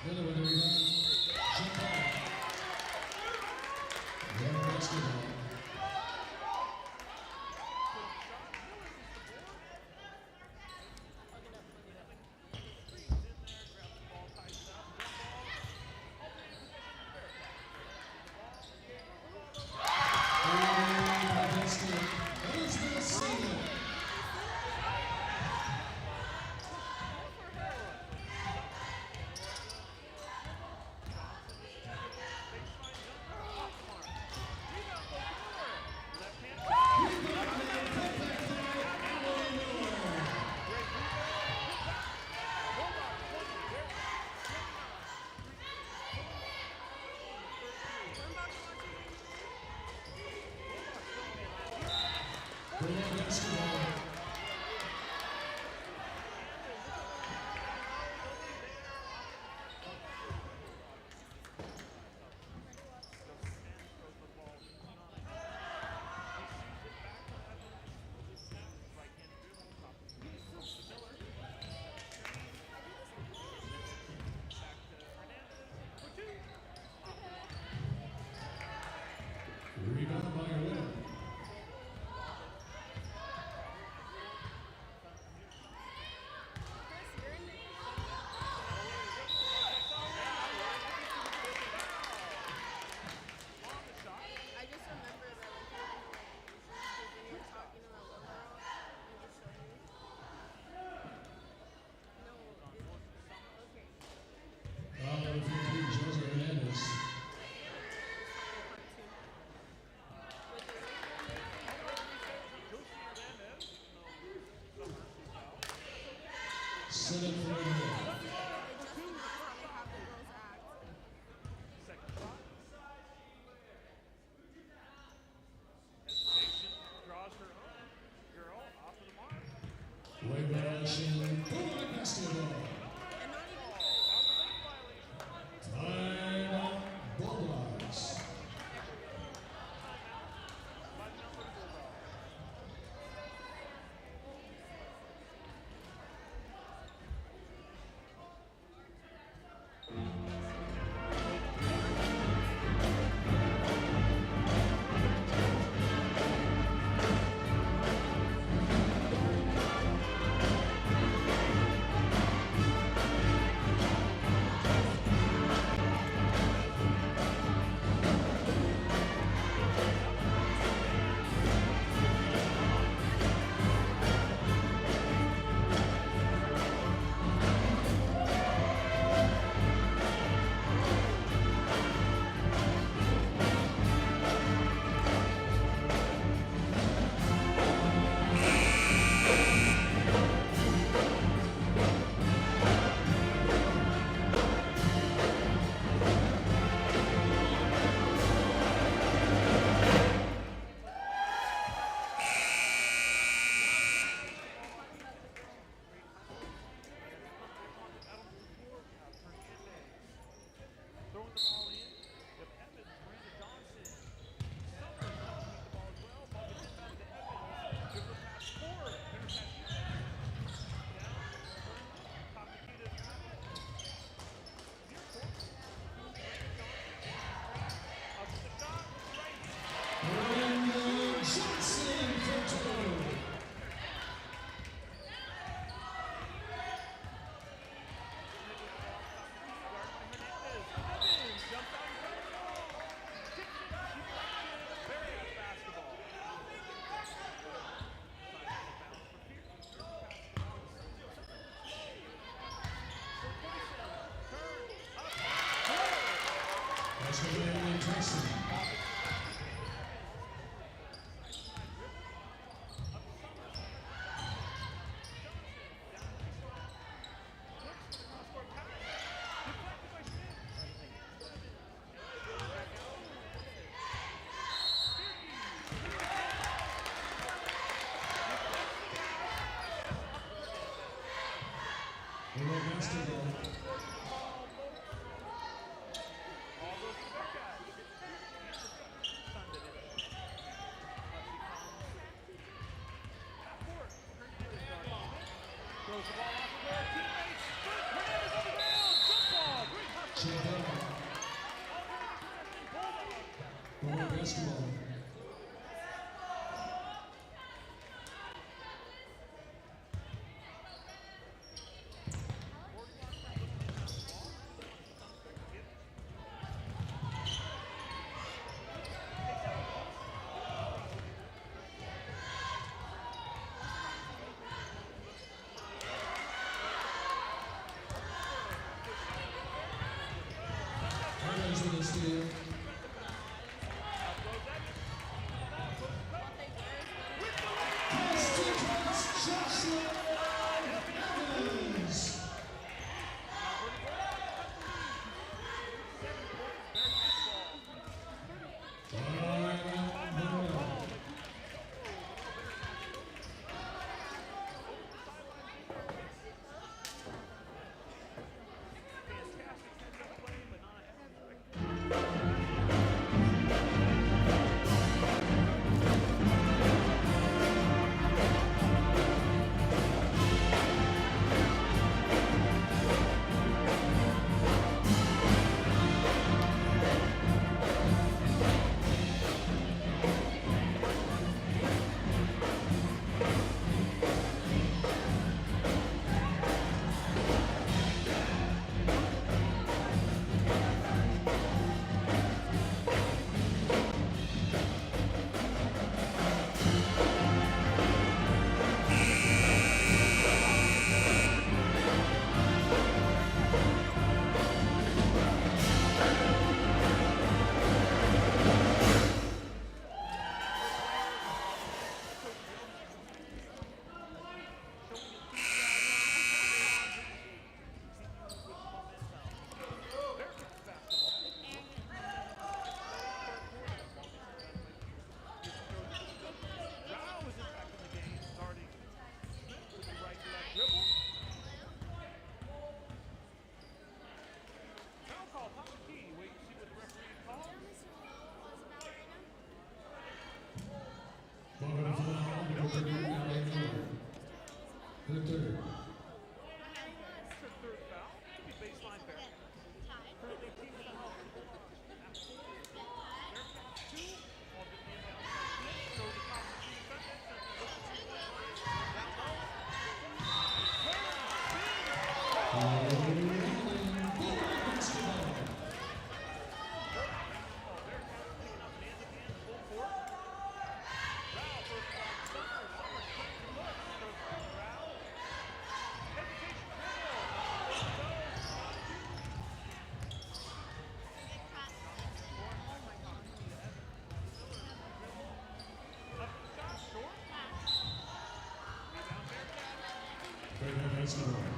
Another one, there we go. Jump ball. More basketball. Rebound by Winner. I just remember that like when you were talking about Monroe, you just showed me. No, okay. Number 15, Jose Hernandez. Set up for the ball. Draws her own girl off of the mark. Way violation. Bulldog basketball. Timeout Bulldogs. Throwing the ball in. If Evans, Brandon Johnson. Summers underneath the ball as well. Ball gets it back to Evans. Give her pass forward. There's that down. Top of key to the travel. Near court. Brandon Johnson. Up to the shot. Right hand. Brandon Johnson for two. That's what Brandon Johnson. Monroe basketball. basketball. Harris with a steal. Basketball.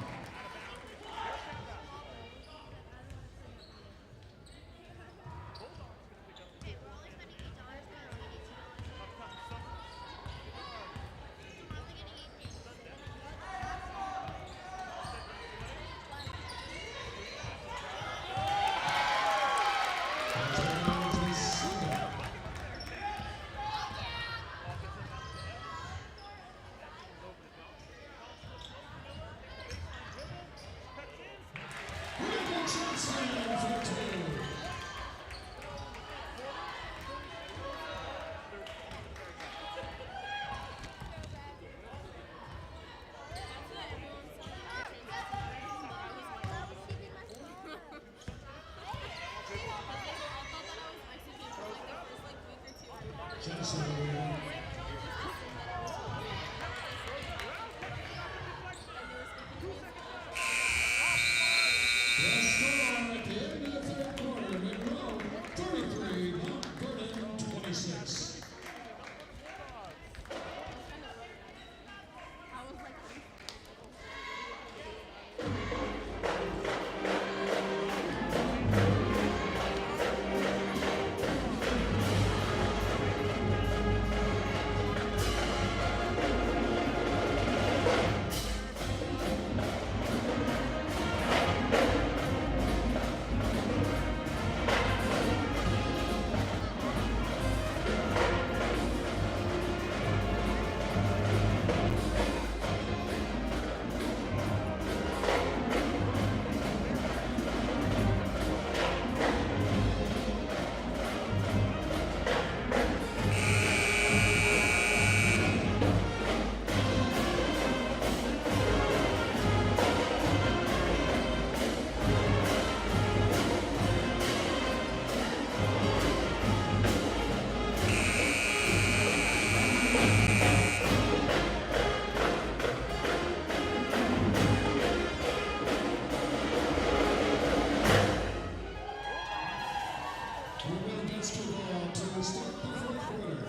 Women basketball to start the fourth quarter.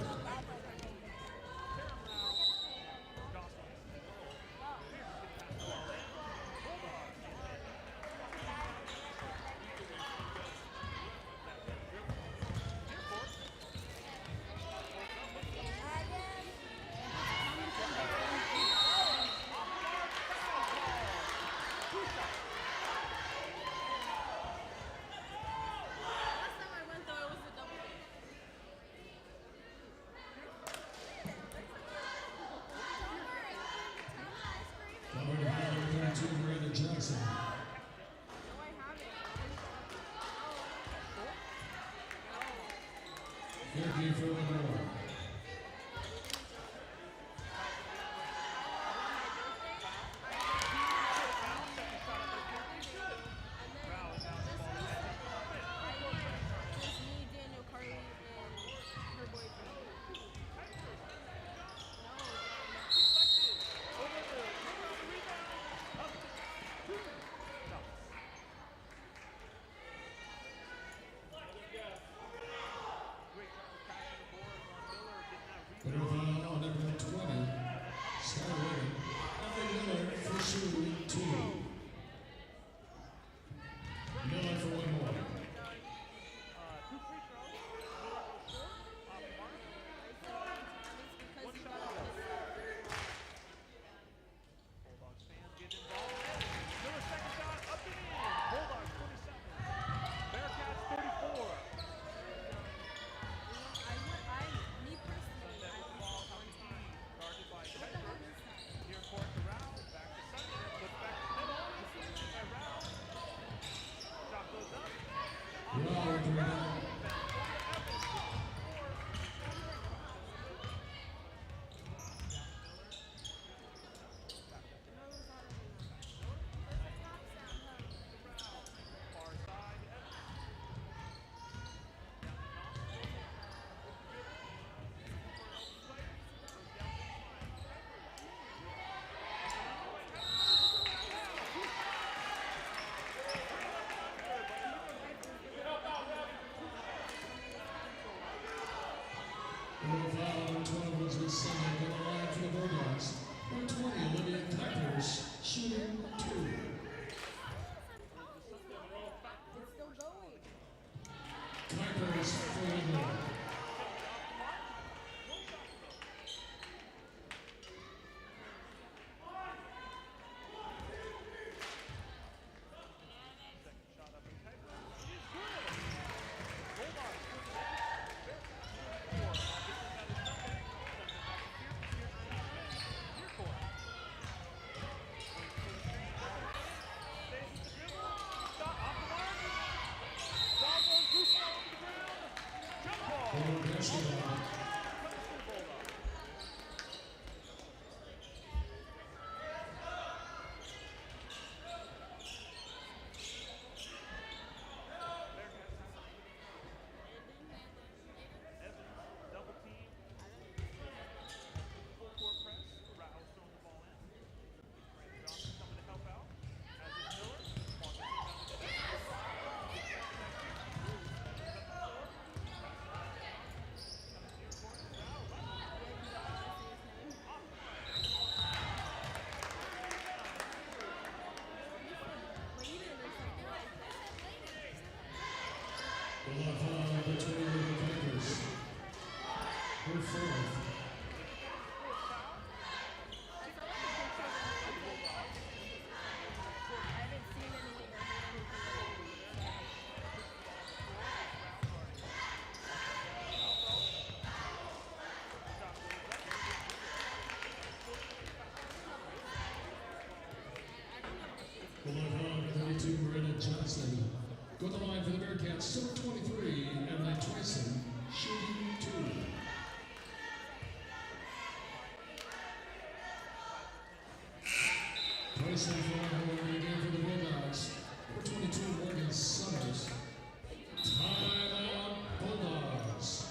Last time I went though, it was a double date. Covered by number 32, Miranda Johnson. No, I haven't. Fair game for Monroe. Just me, Daniel, Carly, and her boyfriend. But on number 20, Sky William. Emily Miller for shooting 2. Miller for one more. Bulldogs fans get involved. Miller's second shot up and in. Bulldogs 27. Bearcats 34. Me personally, I That want ball one coming time. in. Guarded by What the Pedro. heck is that? Here court to Rao. Back to Sunday. Puts back to middle. By Rao. Shot goes up. Rao with the rebound. Far side. Number 5, number 12 was with Sunday. On the line for the Bulldogs. Number 20, Olivia Kuipers, shooting 2. It's still going. Kuipers for one more. Bulldog basketball. Double team. Full court press. Rao's throwing the ball in. Brandon Johnson coming to help out. As is Miller. Wants to rebound to the Bulldog foul number 20 with the Kuipers. Her 4th. Bulldog foul number 32, Miranda Johnson. Go to the line for the Bearcats. Number 23, Emily Tyson, shooting 2. Tyson for one more again for the Bulldogs. Number 22, Morgan Summers. Timeout, Bulldogs.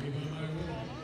Rebound by Whittle.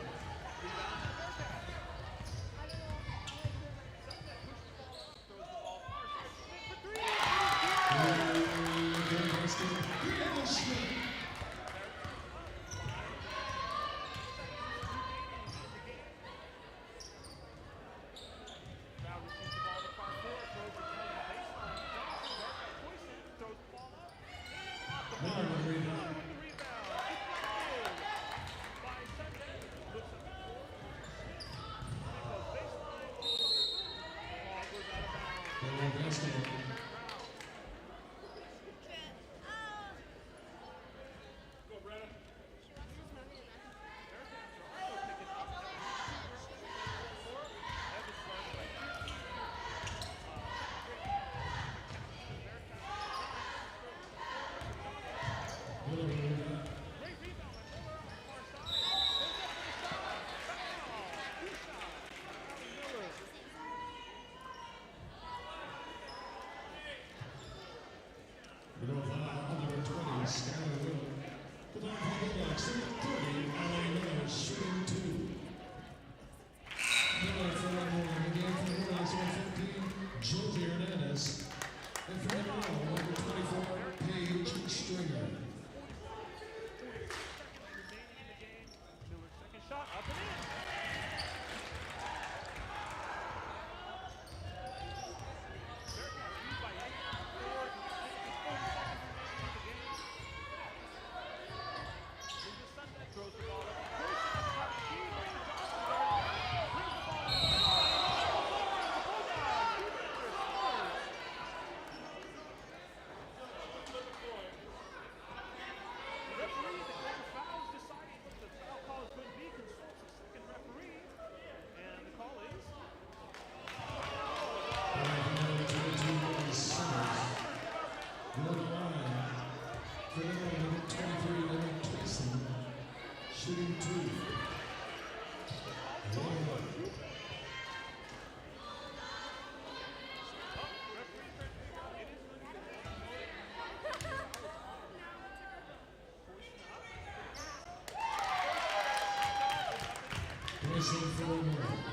For Monroe.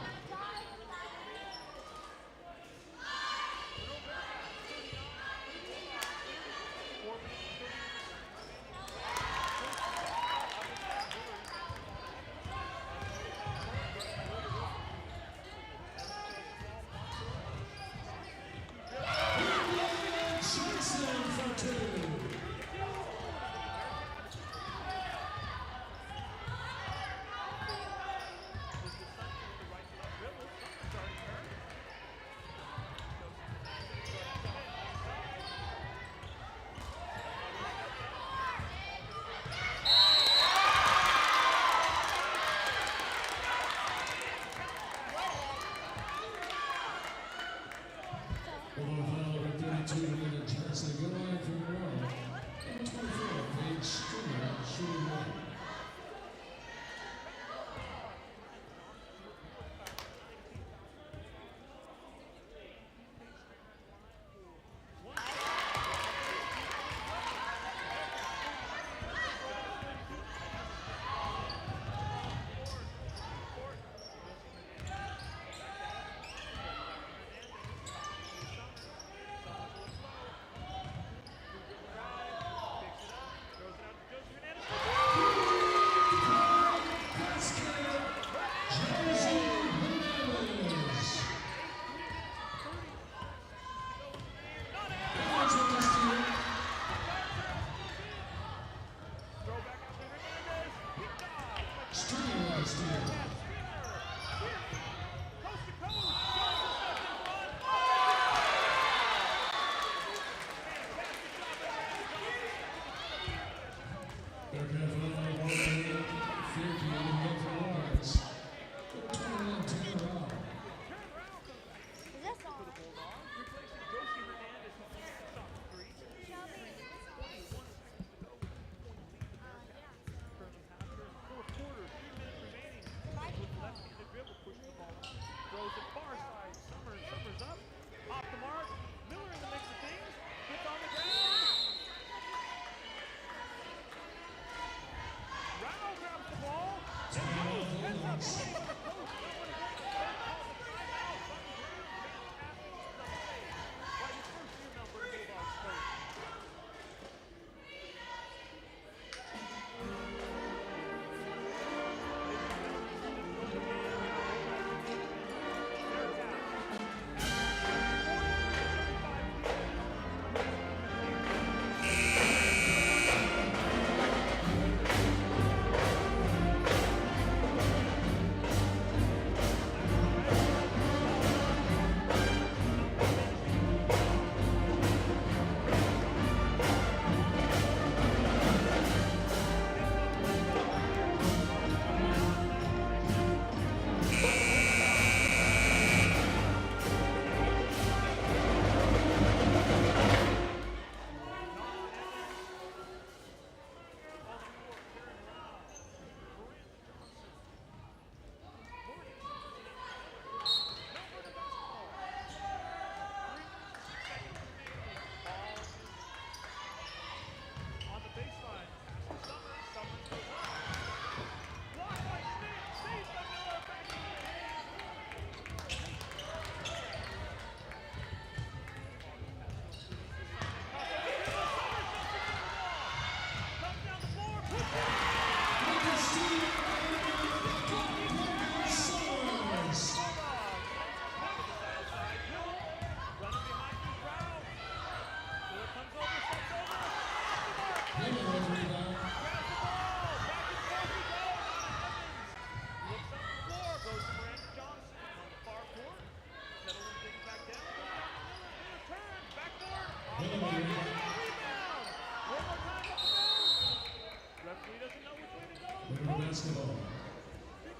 basketball.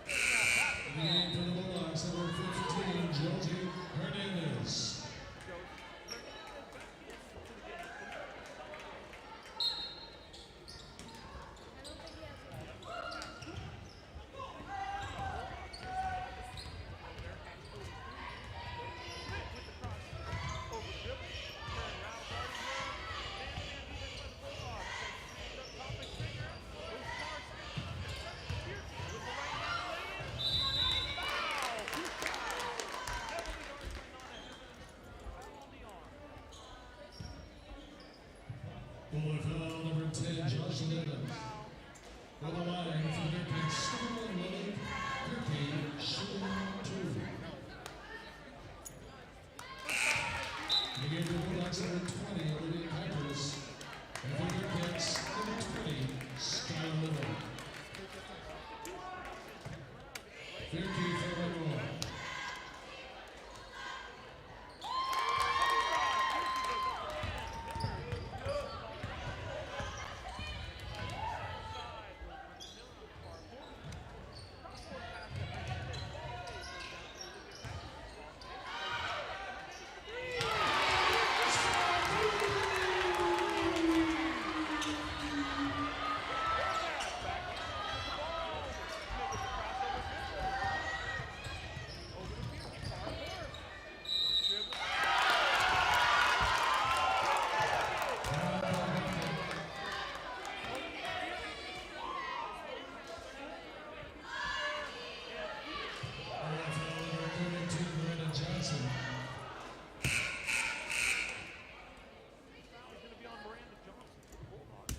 In the game for the Bulldogs, number 15, Josie Hernandez. Bullet foul number 10, Josh Levin. On the line for the Bearcats, number 1, Lily Kirky, shooting 2. In the game for the Bulldogs, number 20, Olivia Pipers. And for the Bearcats, number 20, Skylar Little. Kirky for Monroe.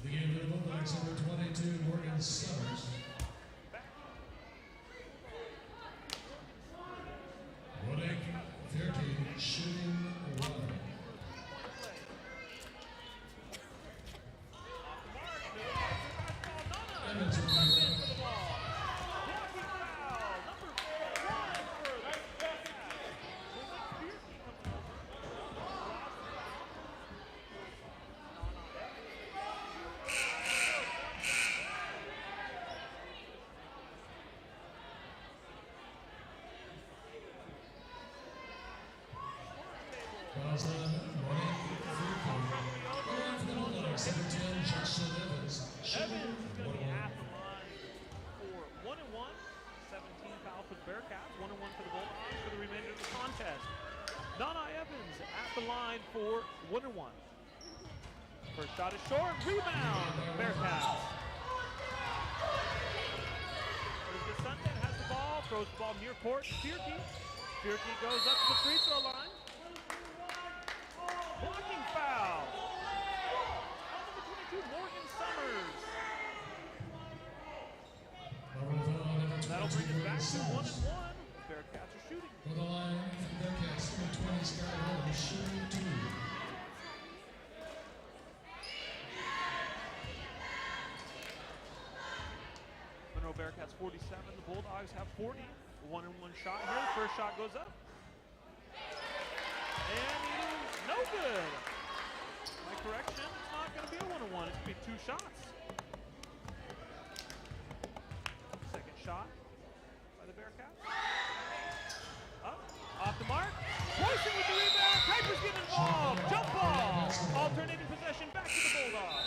The game for the Bulldogs, number 22, Morgan Summers. Roderick Fairkey shooting 1. Evans will come in. Fouls on Roderick Fairkey. Going for the Bulldogs, number 10, Joshua Evans. Shooting Evans is going to be 1. at the line for 1-1. 17 fouls for the Bearcats, 1-1 for the Bulldogs for the remainder of the contest. Donna Evans at the line for 1-1. First shot is short, rebound, Bearcats. Elizabeth Sunday has the ball, throws the ball near court to Fierke. Fierke goes up to the free throw line. Blocking foul. Number 22, Morgan Summers. That'll bring us back to 1-1. Bearcats are shooting. For the line for the Bearcats, number 20, Skylar Little, shooting 2. Monroe Bearcats 47, the Bulldogs have 40. 1-1 shot here. First shot goes up. And it is no good. My correction, it's not going to be a 1-1. It's going to be 2 shots. Second shot by the Bearcats. Up, off the mark. Royson with the rebound. Piper's getting involved. Jump ball. Alternating possession back to the Bulldogs.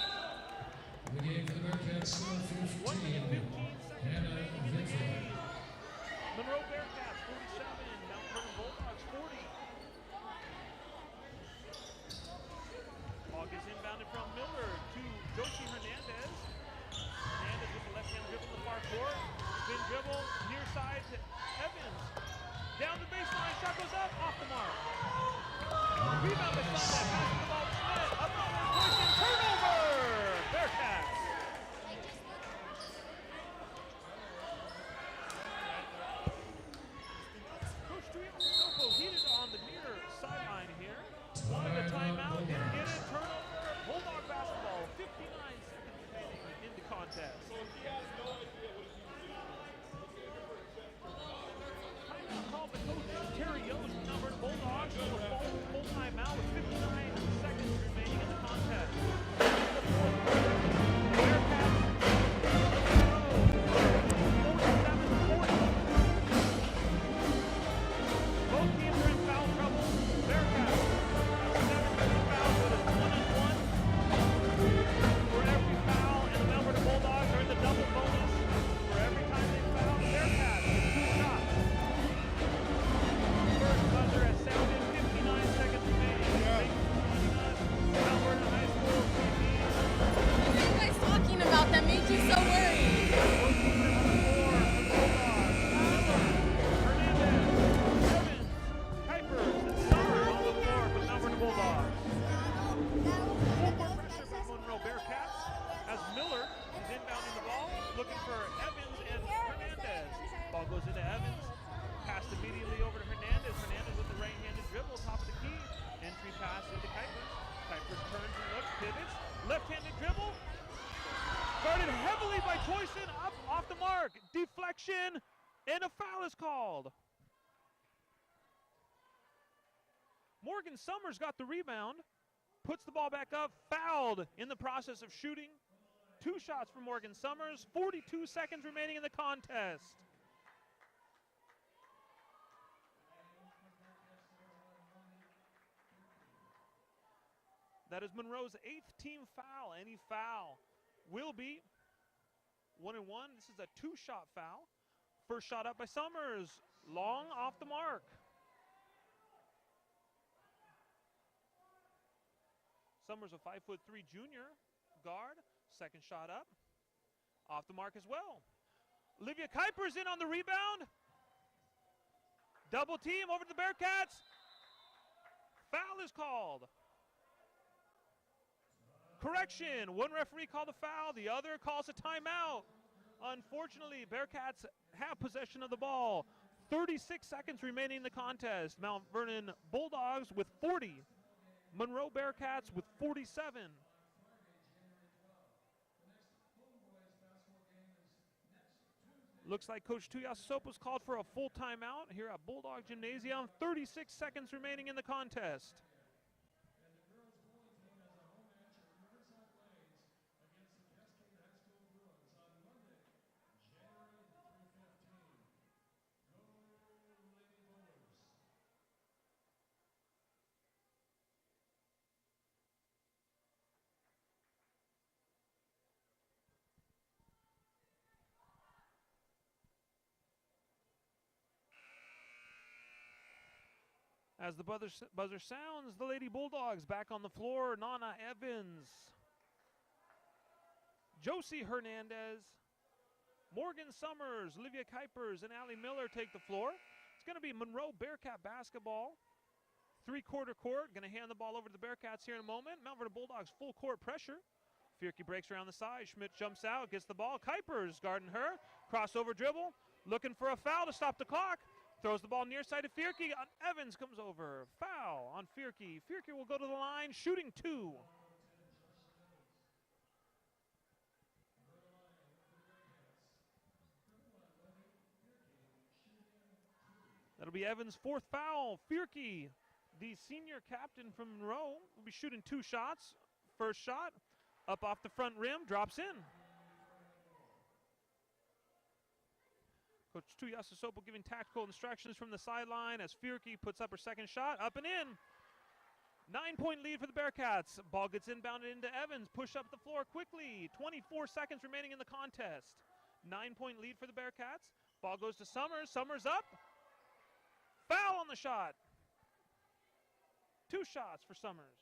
The game for the Bearcats, number 15, 1 minute 15 seconds Hannah remaining in the Vickford. game. Monroe Bearcats 47, Mount Vernon Bulldogs 40. Ball gets inbounded from Miller to Josie Hernandez. Hernandez with the left-hand dribble to the far court. Spin dribble, near side to Evans. Down the baseline, shot goes up, off the mark. Rebound by Sunday, passing the ball to Smith. Up on the Royson, turnover! Bearcats. Coach Triacopo heated on the near sideline here. Wanted a timeout, didn't get it, turnover. Bulldog basketball, 59 seconds remaining in the contest. Timeout called by Coach Terry Yost, numbered Bulldogs. So a full timeout with 59 seconds goes into Evans. Passed immediately over to Hernandez. Hernandez with the right-handed dribble, top of the key. Entry pass into Kuipers. Kuipers turns and looks, pivots. Left-handed dribble. Guarded heavily by Toyson, up off the mark. Deflection, and a foul is called. Morgan Summers got the rebound, puts the ball back up, fouled in the process of shooting. 2 shots for Morgan Summers, 42 seconds remaining in the contest. That is Monroe's 8th team foul. Any foul will be 1-1. This is a 2-shot foul. First shot up by Summers, long off the mark. Summers, a 5'3" junior guard. Second shot up, off the mark as well. Olivia Kuipers in on the rebound. Double team over to the Bearcats. Foul is called. Correction, one referee called a foul, the other calls a timeout. Unfortunately, Bearcats have possession of the ball. 36 seconds remaining in the contest. Mount Vernon Bulldogs with 40. Monroe Bearcats with 47. Looks like Coach Tuiasosopo's called for a full timeout here at Bulldog Gymnasium. 36 seconds remaining in the contest. As the buzzer sounds, the Lady Bulldogs back on the floor. Nana Evans, Josie Hernandez, Morgan Summers, Olivia Kuipers, and Allie Miller take the floor. It's going to be Monroe Bearcat basketball. 3-quarter court. Going to hand the ball over to the Bearcats here in a moment. Mount Vernon Bulldogs full court pressure. Fierke breaks around the side. Schmidt jumps out, gets the ball. Kuipers guarding her. Crossover dribble. Looking for a foul to stop the clock. Throws the ball near side to Fierke. Evans comes over. Foul on Fierke. Fierke will go to the line, shooting 2. That'll be Evans' 4th foul. Fierke, the senior captain from Monroe, will be shooting 2 shots. First shot, up off the front rim, drops in. Coach Tuiasosopo giving tactical instructions from the sideline as Fierke puts up her second shot, up and in. 9-point lead for the Bearcats. Ball gets inbounded into Evans. Push up the floor quickly. 24 seconds remaining in the contest. 9-point lead for the Bearcats. Ball goes to Summers. Summers up. Foul on the shot. 2 shots for Summers.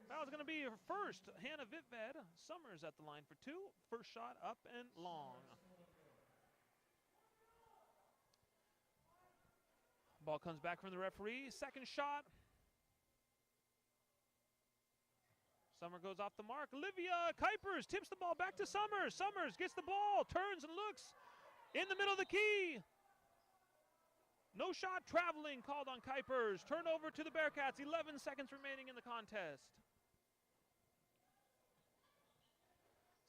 Foul's going to be her first. Hannah Vitved. Summers at the line for 2. First shot up and long. Ball comes back from the referee. Second shot. Summer goes off the mark. Olivia Kuipers tips the ball back to Summers. Summers gets the ball, turns and looks in the middle of the key. No shot traveling called on Kuipers. Turnover to the Bearcats. 11 seconds remaining in the contest.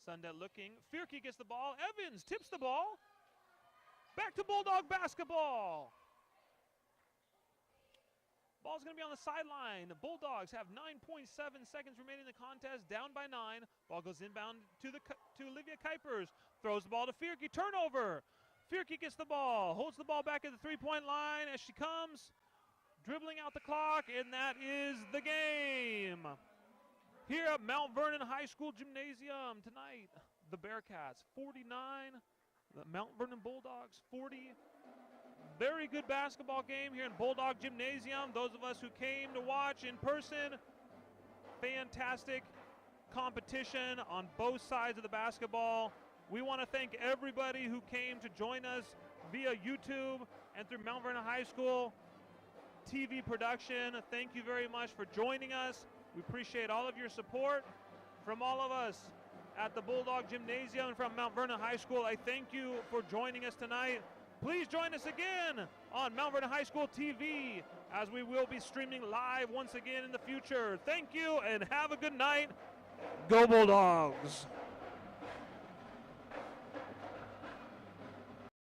Sundet looking. Fierke gets the ball. Evans tips the ball. Back to Bulldog basketball. Ball's going to be on the sideline. The Bulldogs have 9.7 seconds remaining in the contest, down by 9. Ball goes inbound to Olivia Kuipers. Throws the ball to Fierke. Turnover. Fierke gets the ball. Holds the ball back at the 3-point line as she comes. Dribbling out the clock, and that is the game. Here at Mount Vernon High School Gymnasium tonight, the Bearcats 49, the Mount Vernon Bulldogs 40. Very good basketball game here in Bulldog Gymnasium. Those of us who came to watch in person, fantastic competition on both sides of the basketball. We want to thank everybody who came to join us via YouTube and through Mount Vernon High School. TV production. Thank you very much for joining us. We appreciate all of your support. From all of us at the Bulldog Gymnasium and from Mount Vernon High School, I thank you for joining us tonight. Please join us again on Mount Vernon High School TV as we will be streaming live once again in the future. Thank you and have a good night. Go Bulldogs!